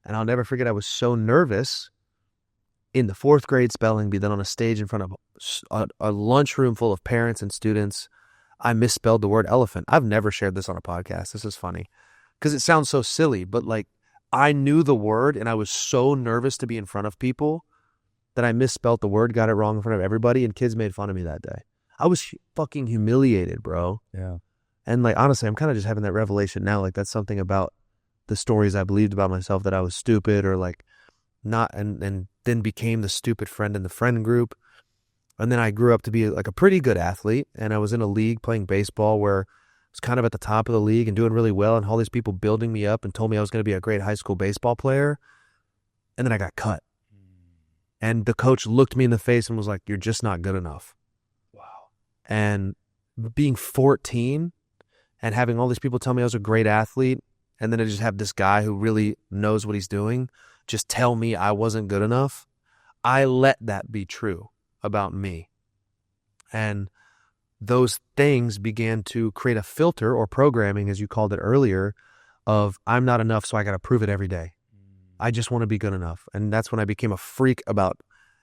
A: And I'll never forget, I was so nervous in the 4th grade spelling bee that on a stage in front of a lunchroom full of parents and students, I misspelled the word elephant. I've never shared this on a podcast. This is funny because it sounds so silly, but like I knew the word and I was so nervous to be in front of people that I misspelled the word, got it wrong in front of everybody, and kids made fun of me that day. I was fucking humiliated, bro.
C: Yeah.
A: And like, honestly, I'm kind of just having that revelation now. Like, that's something about the stories I believed about myself, that I was stupid or like not, and then became the stupid friend in the friend group. And then I grew up to be like a pretty good athlete, and I was in a league playing baseball where I was kind of at the top of the league and doing really well, and all these people building me up and told me I was going to be a great high school baseball player. And then I got cut. And the coach looked me in the face and was like, you're just not good enough.
C: Wow.
A: And being 14 and having all these people tell me I was a great athlete, and then I just have this guy who really knows what he's doing just tell me I wasn't good enough, I let that be true about me. And those things began to create a filter, or programming, as you called it earlier, of I'm not enough, so I got to prove it every day. I just want to be good enough. And that's when I became a freak about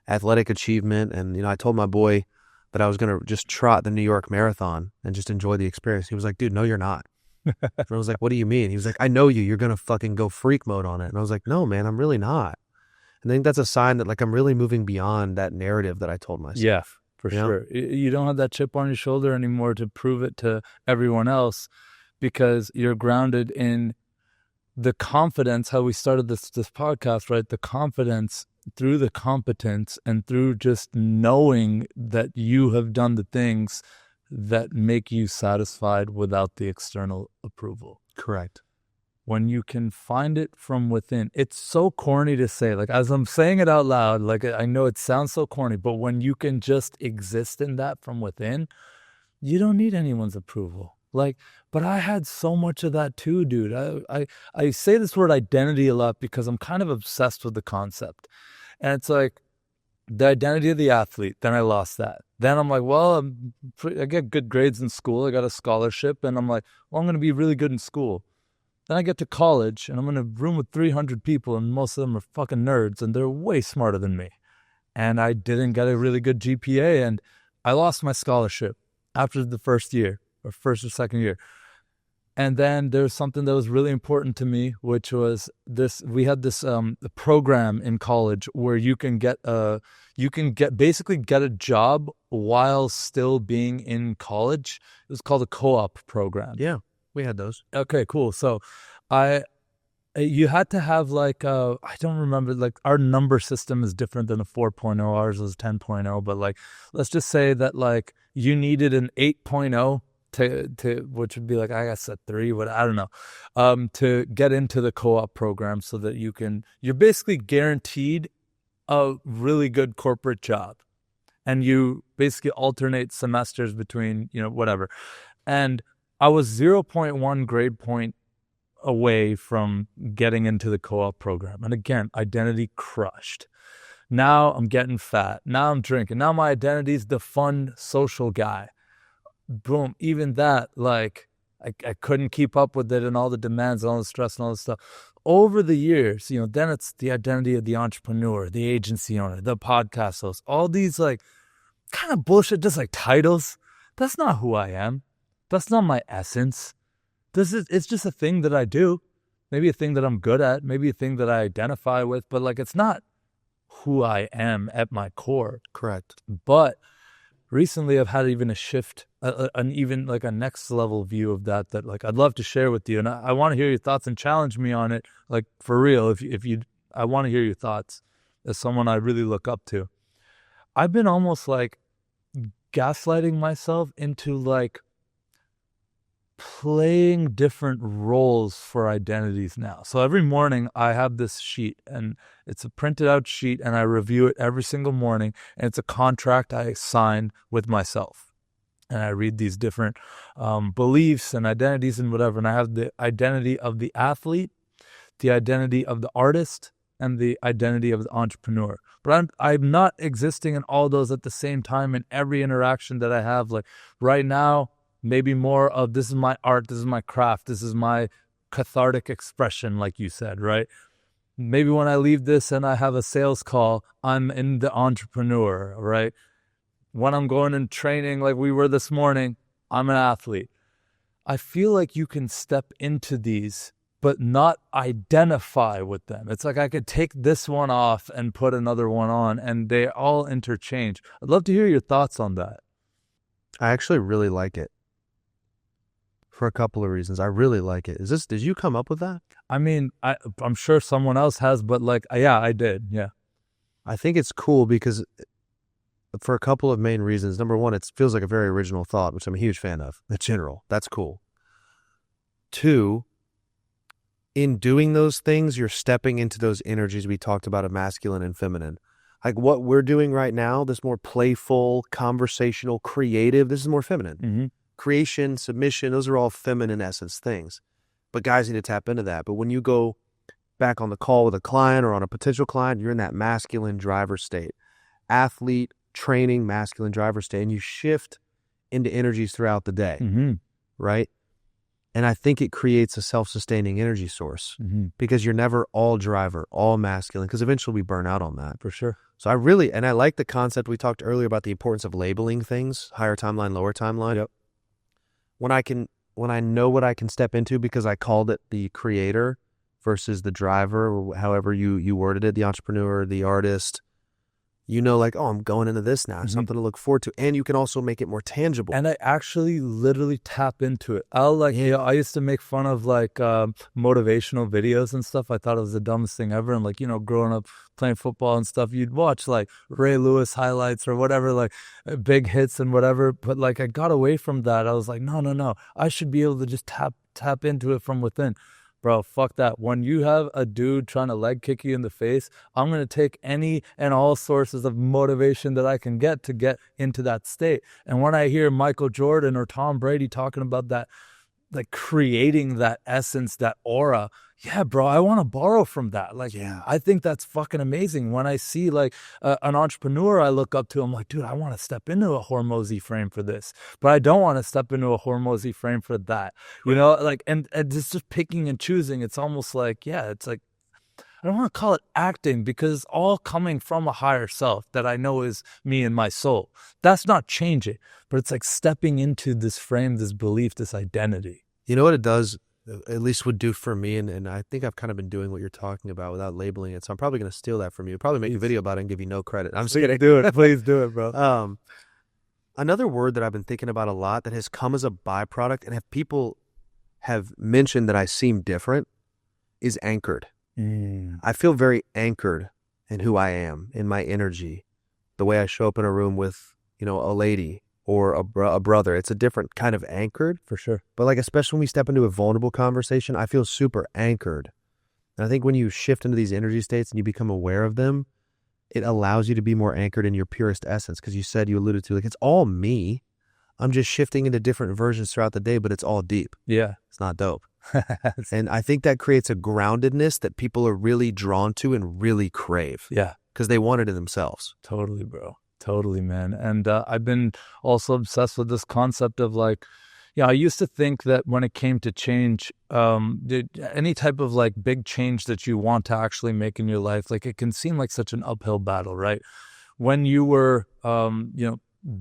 A: athletic achievement. And, I told my boy that I was going to just trot the New York Marathon and just enjoy the experience. He was like, dude, no, you're not. And I was like, what do you mean? He was like, I know you. You're going to fucking go freak mode on it. And I was like, no, man, I'm really not. And I think that's a sign that like I'm really moving beyond that narrative that I told myself.
C: Yeah, for sure. You don't have that chip on your shoulder anymore to prove it to everyone else, because you're grounded in the confidence, how we started this podcast, right? The confidence through the competence and through just knowing that you have done the things that make you satisfied without the external approval.
A: Correct.
C: When you can find it from within, it's so corny to say, like as I'm saying it out loud, like I know it sounds so corny, but when you can just exist in that from within, you don't need anyone's approval. Like, but I had so much of that too, dude. I say this word identity a lot because I'm kind of obsessed with the concept. And it's like, the identity of the athlete. Then I lost that. Then I'm like, well, I get good grades in school. I got a scholarship. And I'm like, well, I'm going to be really good in school. Then I get to college and I'm in a room with 300 people and most of them are fucking nerds and they're way smarter than me. And I didn't get a really good GPA and I lost my scholarship after the first year or first or second year. And then there's something that was really important to me, which was this. We had this program in college where you can basically get a job while still being in college. It was called a co-op program.
A: Yeah, we had those.
C: Okay, cool. So you had to have like, I don't remember, like our number system is different than a 4.0. Ours was 10.0. But like, let's just say that like you needed an 8.0 to which would be like, I guess a 3, but I don't know, to get into the co-op program so that you're basically guaranteed a really good corporate job. And you basically alternate semesters between, whatever. And I was 0.1 grade point away from getting into the co-op program. And again, identity crushed. Now I'm getting fat. Now I'm drinking. Now my identity is the fun social guy. Boom. Even that, like, I couldn't keep up with it and all the demands and all the stress and all this stuff. Over the years, then it's the identity of the entrepreneur, the agency owner, the podcast host, all these like kind of bullshit, just like titles. That's not who I am. That's not my essence. It's just a thing that I do. Maybe a thing that I'm good at, maybe a thing that I identify with, but like it's not who I am at my core.
A: Correct.
C: But recently I've had even a shift, even like a next level view of that like I'd love to share with you. And I want to hear your thoughts and challenge me on it. Like for real, I want to hear your thoughts as someone I really look up to. I've been almost like gaslighting myself into like playing different roles for identities now. So every morning I have this sheet and it's a printed out sheet and I review it every single morning and it's a contract I sign with myself. And I read these different beliefs and identities and whatever. And I have the identity of the athlete, the identity of the artist, and the identity of the entrepreneur. But I'm not existing in all those at the same time in every interaction that I have. Like right now, maybe more of this is my art, this is my craft, this is my cathartic expression, like you said, right? Maybe when I leave this and I have a sales call, I'm in the entrepreneur, right? When I'm going and training like we were this morning, I'm an athlete. I feel like you can step into these, but not identify with them. It's like I could take this one off and put another one on, and they all interchange. I'd love to hear your thoughts on that.
A: I actually really like it. For a couple of reasons. I really like it. Did you come up with that?
C: I mean, I'm sure someone else has, but like, yeah, I did. Yeah.
A: I think it's cool because for a couple of main reasons. Number one, it feels like a very original thought, which I'm a huge fan of. The general. That's cool. 2, in doing those things, you're stepping into those energies we talked about of masculine and feminine. Like what we're doing right now, this more playful, conversational, creative, this is more feminine.
C: Mm-hmm.
A: Creation, submission, those are all feminine essence things. But guys need to tap into that. But when you go back on the call with a client or on a potential client, you're in that masculine driver state. Athlete, training, masculine driver state. And you shift into energies throughout the day, right? And I think it creates a self-sustaining energy source because you're never all driver, all masculine, because eventually we burn out on that.
C: For sure.
A: So I like the concept we talked earlier about the importance of labeling things, higher timeline, lower timeline.
C: Yep.
A: When I know what I can step into because I called it the creator versus the driver, or however you worded it, the entrepreneur, the artist, like, oh, I'm going into this now, something to look forward to. And you can also make it more tangible.
C: And I actually literally tap into it. I used to make fun of like motivational videos and stuff. I thought it was the dumbest thing ever. And like, growing up playing football and stuff, you'd watch like Ray Lewis highlights or whatever, like big hits and whatever. But like I got away from that. I was like, no. I should be able to just tap into it from within. Bro, fuck that. When you have a dude trying to leg kick you in the face, I'm going to take any and all sources of motivation that I can get to get into that state. And when I hear Michael Jordan or Tom Brady talking about that, like creating that essence, that aura, yeah, bro, I want to borrow from that. Like,
A: Yeah.
C: I think that's fucking amazing. When I see like an entrepreneur I look up to, I'm like, dude, I want to step into a Hormozy frame for this, but I don't want to step into a Hormozy frame for that. You know, like, and it's just picking and choosing. It's almost like, yeah, it's like, I don't want to call it acting because it's all coming from a higher self that I know is me and my soul. That's not changing, but it's like stepping into this frame, this belief, this identity.
A: You know what it does, at least would do for me, and I think I've kind of been doing what you're talking about without labeling it, so I'm probably going to steal that from you. Probably make a video about it and give you no credit. I'm just kidding.
C: Do it. Please do it, bro.
A: Another word that I've been thinking about a lot that has come as a byproduct, and if people have mentioned that I seem different, is anchored. I feel very anchored in who I am, in my energy, the way I show up in a room with, you know, a lady or a brother. It's a different kind of anchored.
C: For sure.
A: But like, especially when we step into a vulnerable conversation, I feel super anchored. And I think when you shift into these energy states and you become aware of them, it allows you to be more anchored in your purest essence. Because you alluded to, like, it's all me. I'm just shifting into different versions throughout the day, but it's all deep.
C: Yeah.
A: It's not dope. And I think that creates a groundedness that people are really drawn to and really crave.
C: Yeah.
A: Because they want it in themselves.
C: Totally, bro. Totally, man. And I've been also obsessed with this concept of like, yeah, I used to think that when it came to change, any type of like big change that you want to actually make in your life, like it can seem like such an uphill battle, right? When you were,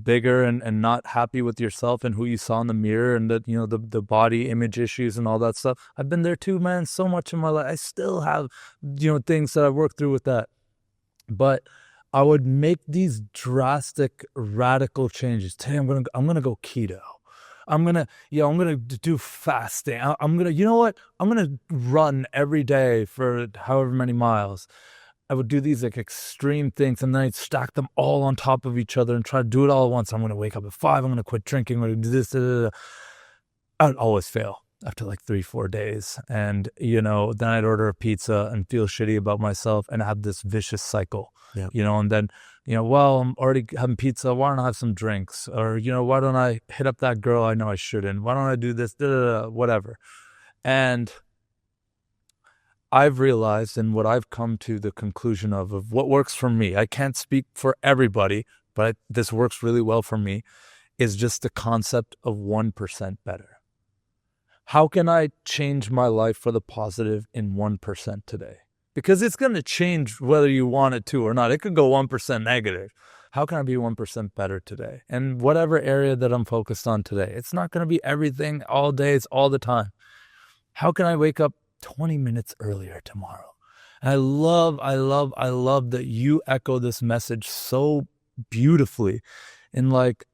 C: bigger and not happy with yourself and who you saw in the mirror and the, the body image issues and all that stuff. I've been there too, man, so much in my life. I still have, things that I worked through with that. But I would make these drastic, radical changes. Today, I'm gonna go keto. I'm gonna do fasting. I'm gonna, you know what? I'm gonna run every day for however many miles. I would do these like extreme things, and then I'd stack them all on top of each other and try to do it all at once. I'm gonna wake up at 5. I'm gonna quit drinking. I'm gonna do this. I'd always fail after like 3-4 days, and then I'd order a pizza and feel shitty about myself and have this vicious cycle.
A: Yeah.
C: And then, well, I'm already having pizza. Why don't I have some drinks? Or, why don't I hit up that girl I know I shouldn't? Why don't I do this? Whatever. And I've realized, and what I've come to the conclusion of what works for me, I can't speak for everybody, but this works really well for me, is just the concept of 1% better. How can I change my life for the positive in 1% today? Because it's going to change whether you want it to or not. It could go 1% negative. How can I be 1% better today? And whatever area that I'm focused on today, it's not going to be everything all day. It's all the time. How can I wake up 20 minutes earlier tomorrow? And I love that you echo this message so beautifully. And like,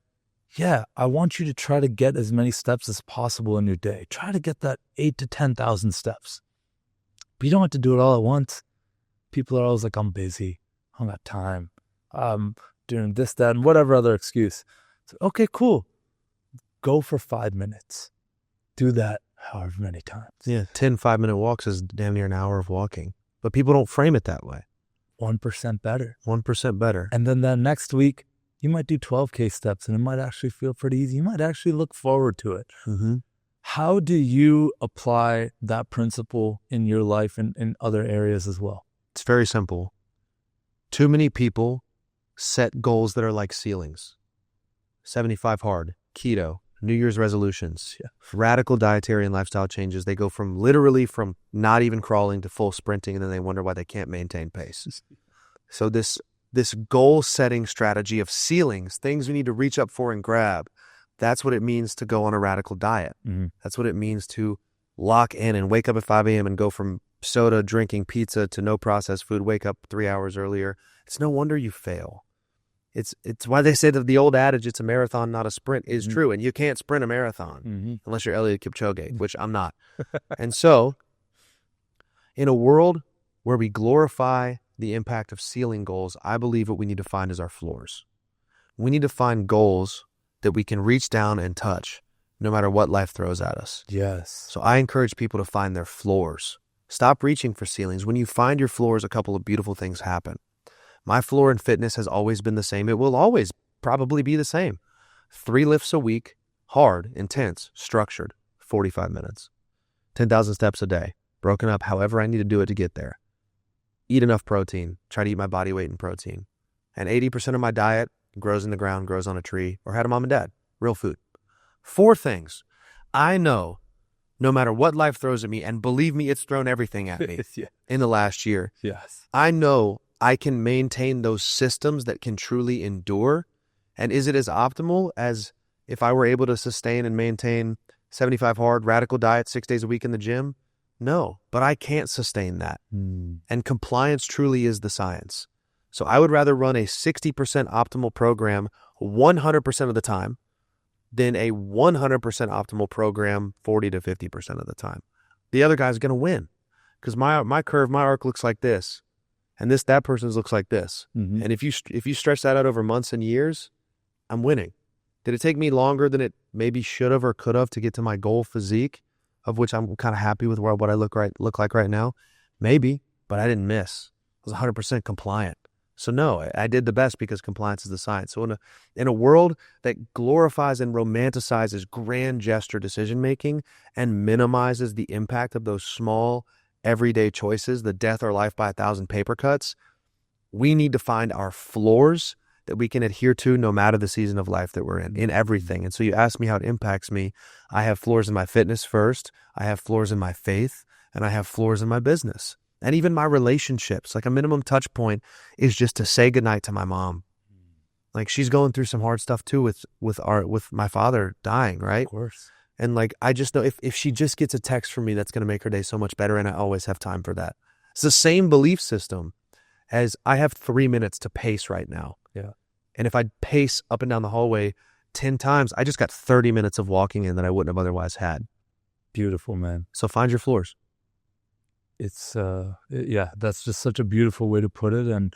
C: yeah, I want you to try to get as many steps as possible in your day. Try to get that 8,000 to 10,000 steps. But you don't have to do it all at once. People are always like, I'm busy. I don't got time. I'm doing this, that, and whatever other excuse. So, okay, cool. Go for 5 minutes. Do that however many times.
A: Yeah, 10 5-minute walks is damn near an hour of walking. But people don't frame it that way.
C: 1% better.
A: 1% better.
C: And then that next week, you might do 12K steps, and it might actually feel pretty easy. You might actually look forward to it.
A: Mm-hmm.
C: How do you apply that principle in your life and in other areas as well?
A: It's very simple. Too many people set goals that are like ceilings. 75 hard, keto, New Year's resolutions, radical dietary and lifestyle changes. They go from not even crawling to full sprinting, and then they wonder why they can't maintain pace. So this goal setting strategy of ceilings, things we need to reach up for and grab, that's what it means to go on a radical diet.
C: Mm-hmm. That's
A: what it means to lock in and wake up at 5 a.m. and go from soda, drinking pizza to no processed food, wake up 3 hours earlier. It's no wonder you fail. It's why they say that the old adage, it's a marathon, not a sprint, is true. And you can't sprint a marathon unless you're Eliud Kipchoge, which I'm not. And so in a world where we glorify the impact of ceiling goals, I believe what we need to find is our floors. We need to find goals that we can reach down and touch no matter what life throws at us.
C: Yes.
A: So I encourage people to find their floors. Stop reaching for ceilings. When you find your floors, a couple of beautiful things happen. My floor in fitness has always been the same. It will always probably be the same. 3 lifts a week, hard, intense, structured, 45 minutes. 10,000 steps a day, broken up however I need to do it to get there. Eat enough protein, try to eat my body weight in protein. And 80% of my diet grows in the ground, grows on a tree, or had a mom and dad, real food. 4 things I know no matter what life throws at me, and believe me, it's thrown everything at me in the last year.
C: Yes.
A: I know I can maintain those systems that can truly endure. And is it as optimal as if I were able to sustain and maintain 75 hard radical diet 6 days a week in the gym? No, but I can't sustain that. And compliance truly is the science. So I would rather run a 60% optimal program 100% of the time than a 100% optimal program 40 to 50% of the time. The other guy's going to win because my curve, my arc looks like this, and that person's looks like this. And if you stretch that out over months and years, I'm winning. Did it take me longer than it maybe should have or could have to get to my goal physique, of which I'm kind of happy with what I look like right now? Maybe, but I didn't miss. I was 100% compliant. So no, I did the best because compliance is the science. So in a world that glorifies and romanticizes grand gesture decision-making and minimizes the impact of those small, everyday choices, the death or life by 1,000 paper cuts, we need to find our floors that we can adhere to no matter the season of life that we're in everything. And so you asked me how it impacts me. I have floors in my fitness first. I have floors in my faith, and I have floors in my business. And even my relationships, like a minimum touch point is just to say goodnight to my mom. Like she's going through some hard stuff too with my father dying, right?
C: Of course.
A: And like, I just know if she just gets a text from me, that's going to make her day so much better. And I always have time for that. It's the same belief system as I have 3 minutes to pace right now.
C: Yeah.
A: And if I pace up and down the hallway 10 times, I just got 30 minutes of walking in that I wouldn't have otherwise had.
C: Beautiful, man.
A: So find your floors.
C: It's that's just such a beautiful way to put it. And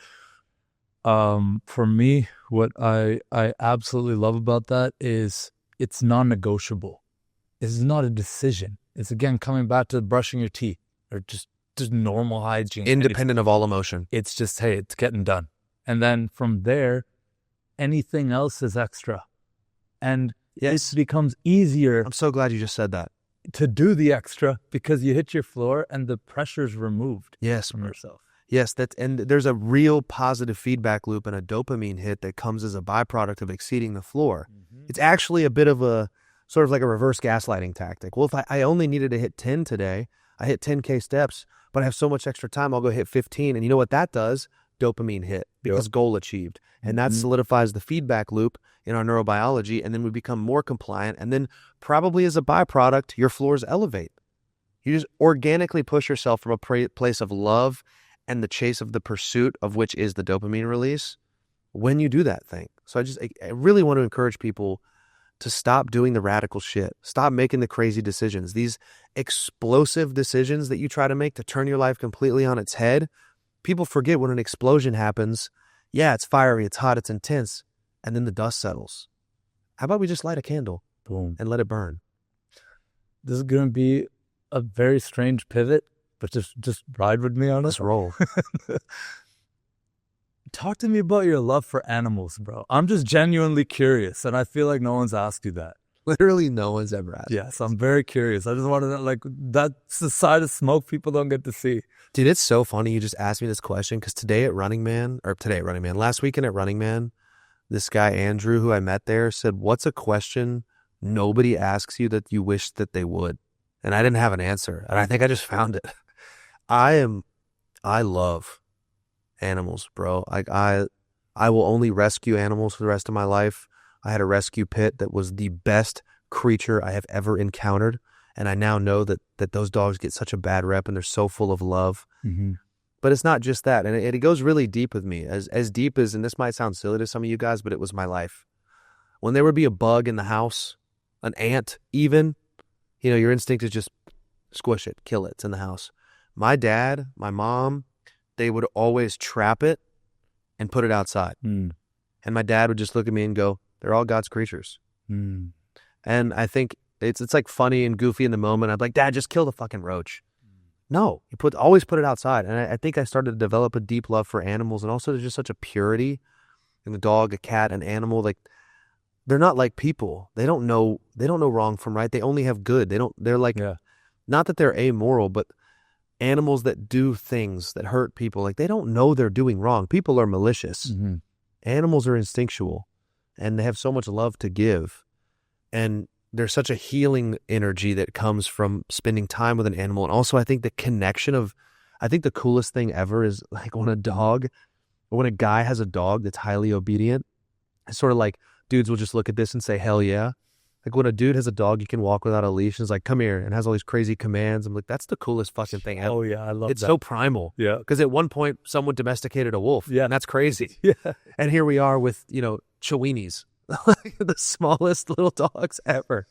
C: for me, what I absolutely love about that is it's non-negotiable. It's not a decision. It's again coming back to brushing your teeth or just normal hygiene,
A: independent of all emotion.
C: It's just, hey, it's getting done. And then from there, anything else is extra. And it becomes easier.
A: I'm so glad you just said that.
C: To do the extra because you hit your floor and the pressure's removed from yourself.
A: Yes, and there's a real positive feedback loop and a dopamine hit that comes as a byproduct of exceeding the floor. It's actually a bit of a sort of like a reverse gaslighting tactic. Well, if I only needed to hit 10 today, I hit 10K steps, but I have so much extra time, I'll go hit 15. And you know what that does? Dopamine hit because goal achieved. And that solidifies the feedback loop in our neurobiology. And then we become more compliant. And then probably as a byproduct, your floors elevate. You just organically push yourself from a place of love and the chase of the pursuit of which is the dopamine release when you do that thing. So I really want to encourage people to stop doing the radical shit. Stop making the crazy decisions. These explosive decisions that you try to make to turn your life completely on its head. People forget when an explosion happens, yeah, it's fiery, it's hot, it's intense, and then the dust settles. How about we just light a candle?
C: Boom.
A: And let it burn?
C: This is going to be a very strange pivot, but just ride with me on it.
A: Let's roll.
C: Talk to me about your love for animals, bro. I'm just genuinely curious, and I feel like no one's asked you that.
A: Literally no one's ever asked.
C: Yes, I'm very curious. I just want to know, like, that's the side of Smoak people don't get to see.
A: Dude, it's so funny you just asked me this question because last weekend at Running Man, this guy, Andrew, who I met there, said, what's a question nobody asks you that you wish that they would? And I didn't have an answer. And I think I just found it. I love animals, bro. I will only rescue animals for the rest of my life. I had a rescue pit that was the best creature I have ever encountered. And I now know that those dogs get such a bad rep and they're so full of love. But it's not just that. And it goes really deep with me. As deep as, and this might sound silly to some of you guys, but it was my life. When there would be a bug in the house, an ant even, your instinct is just squish it, kill it. It's in the house. My dad, my mom, they would always trap it and put it outside. And my dad would just look at me and go, they're all God's creatures. And I think it's like funny and goofy in the moment. I'm like, Dad, just kill the fucking roach. No, always put it outside. And I think I started to develop a deep love for animals, and also there's just such a purity in the dog, a cat, an animal. Like, they're not like people. They don't know wrong from right. They only have good. Not that they're amoral, but animals that do things that hurt people, like they don't know they're doing wrong. People are malicious.
C: Mm-hmm.
A: Animals are instinctual, and they have so much love to give. And there's such a healing energy that comes from spending time with an animal. And also I think the coolest thing ever is like when a guy has a dog that's highly obedient, it's sort of like dudes will just look at this and say, hell yeah. Like when a dude has a dog, you can walk without a leash and is like, come here, and has all these crazy commands. I'm like, that's the coolest fucking thing ever.
C: Oh yeah, I love that.
A: It's so primal.
C: Yeah.
A: Because at one point, someone domesticated a wolf.
C: Yeah.
A: And that's crazy.
C: Yeah.
A: And here we are with, Chiweenies, the smallest little dogs ever.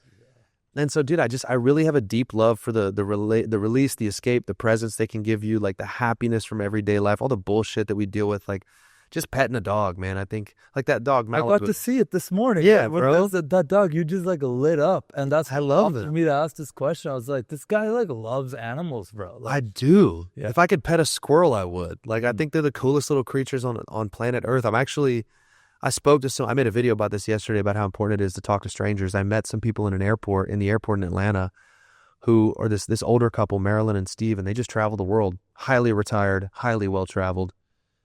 A: And so, dude, I really have a deep love for the release, the escape, the presence they can give you, like the happiness from everyday life, all the bullshit that we deal with, like just petting a dog, man. I think like that dog.
C: I got to see it this morning.
A: Yeah,
C: when
A: bro.
C: That dog, you just like lit up, and that's
A: I love
C: for
A: it.
C: me to ask this question. I was like, this guy like loves animals, bro. Like,
A: I do.
C: Yeah.
A: If I could pet a squirrel, I would. Like, I think they're the coolest little creatures on planet Earth. I made a video about this yesterday about how important it is to talk to strangers. I met some people in the airport in Atlanta who are this older couple, Marilyn and Steve, and they just travel the world, highly retired, highly well-traveled.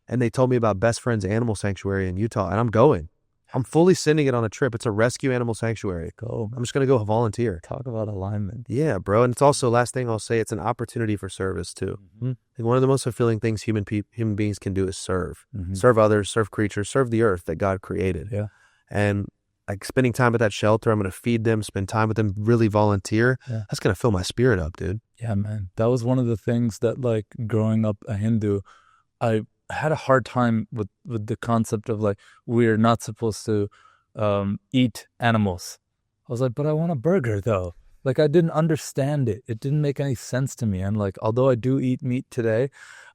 A: And they told me about Best Friends Animal Sanctuary in Utah, and I'm going. I'm fully sending it on a trip. It's a rescue animal sanctuary.
C: go.
A: I'm just going to go volunteer.
C: Talk about alignment.
A: Yeah, bro. And it's also, last thing I'll say, it's an opportunity for service too.
C: Mm-hmm.
A: Like one of the most fulfilling things human beings can do is serve.
C: Mm-hmm.
A: Serve others, serve creatures, serve the earth that God created.
C: Yeah.
A: And like spending time at that shelter, I'm going to feed them, spend time with them, really volunteer.
C: Yeah.
A: That's going to fill my spirit up, dude.
C: Yeah, man. That was one of the things that, like, growing up a Hindu, I had a hard time with the concept of like, we're not supposed to eat animals. I was like, but I want a burger though. Like, I didn't understand it. It didn't make any sense to me. And like, although I do eat meat today,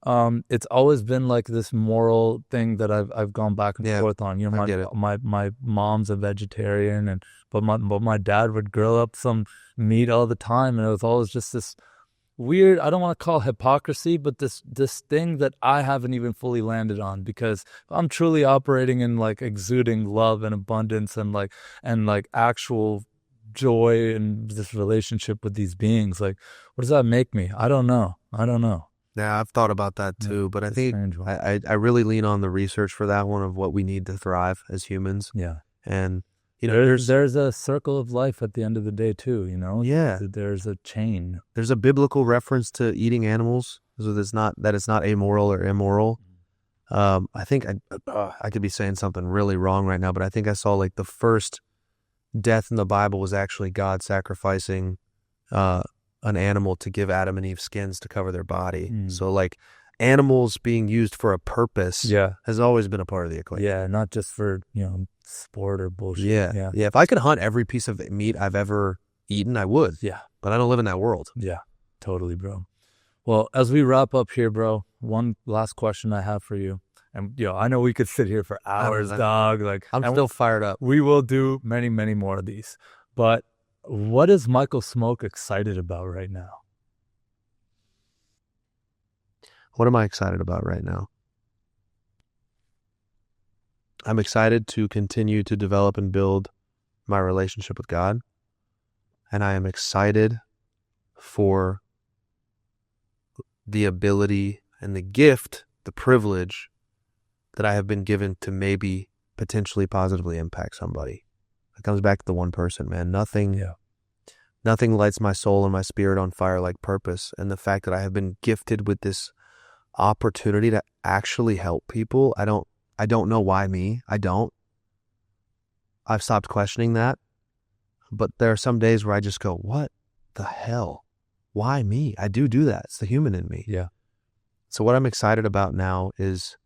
C: it's always been like this moral thing that I've gone back and forth on. You know, my mom's a vegetarian, but my dad would grill up some meat all the time, and it was always just this weird, I don't want to call hypocrisy, but this thing that I haven't even fully landed on, because I'm truly operating in like exuding love and abundance and like actual joy in this relationship with these beings. Like, what does that make me? I don't know.
A: Yeah, I've thought about that too, but I think I really lean on the research for that one of what we need to thrive as humans.
C: Yeah.
A: And
C: there's a circle of life at the end of the day too, you know?
A: Yeah.
C: There's a chain.
A: There's a biblical reference to eating animals, so it's not amoral or immoral. I think I could be saying something really wrong right now, but I think I saw like the first death in the Bible was actually God sacrificing an animal to give Adam and Eve skins to cover their body. So like animals being used for a purpose has always been a part of the equation.
C: Yeah, not just for, sport or bullshit.
A: Yeah. If I could hunt every piece of meat I've ever eaten, I would.
C: Yeah.
A: But I don't live in that world.
C: Yeah, totally, bro. Well, as we wrap up here, bro, one last question I have for you. And, I know we could sit here for hours, dog. Like,
A: I'm still fired up.
C: We will do many, many more of these. But what is Michael Smoak excited about right now?
A: What am I excited about right now? I'm excited to continue to develop and build my relationship with God. And I am excited for the ability and the gift, the privilege that I have been given to maybe potentially positively impact somebody. It comes back to the one person, man. Nothing lights my soul and my spirit on fire like purpose. And the fact that I have been gifted with this opportunity to actually help people. I don't know why me. I've stopped questioning that. But there are some days where I just go, what the hell? Why me? I do that. It's the human in me.
C: Yeah.
A: So what I'm excited about now is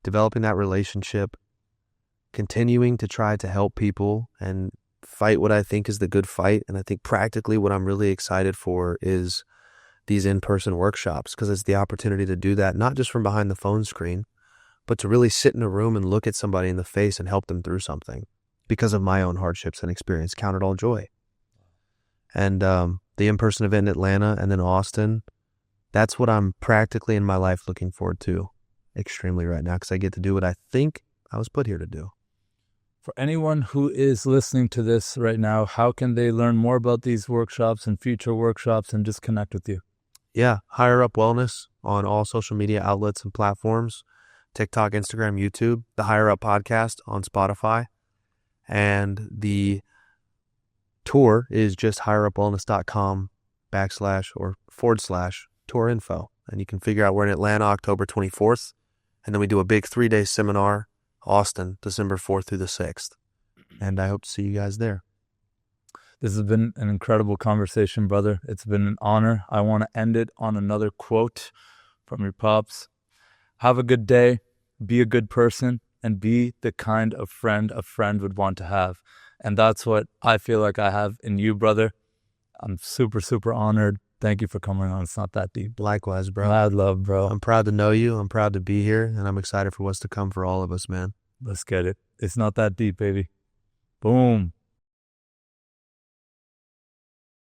A: developing that relationship, continuing to try to help people and fight what I think is the good fight. And I think practically what I'm really excited for is these in-person workshops, because it's the opportunity to do that, not just from behind the phone screen, but to really sit in a room and look at somebody in the face and help them through something because of my own hardships and experience. Count it all joy. And the in-person event in Atlanta and then Austin, that's what I'm practically in my life looking forward to extremely right now, because I get to do what I think I was put here to do.
C: For anyone who is listening to this right now, how can they learn more about these workshops and future workshops and just connect with you?
A: Yeah, Higher Up Wellness on all social media outlets and platforms, TikTok, Instagram, YouTube, the Higher Up podcast on Spotify, and the tour is just higherupwellness.com/tour info. And you can figure out we're in Atlanta, October 24th. And then we do a big 3-day seminar, Austin, December 4th through the 6th. And I hope to see you guys there.
C: This has been an incredible conversation, brother. It's been an honor. I want to end it on another quote from your pops. Have a good day, be a good person, and be the kind of friend a friend would want to have. And that's what I feel like I have in you, brother. I'm super, super honored. Thank you for coming on. It's not that deep.
A: Likewise, bro.
C: Mad love, bro.
A: I'm proud to know you. I'm proud to be here, and I'm excited for what's to come for all of us, man.
C: Let's get it. It's not that deep, baby. Boom.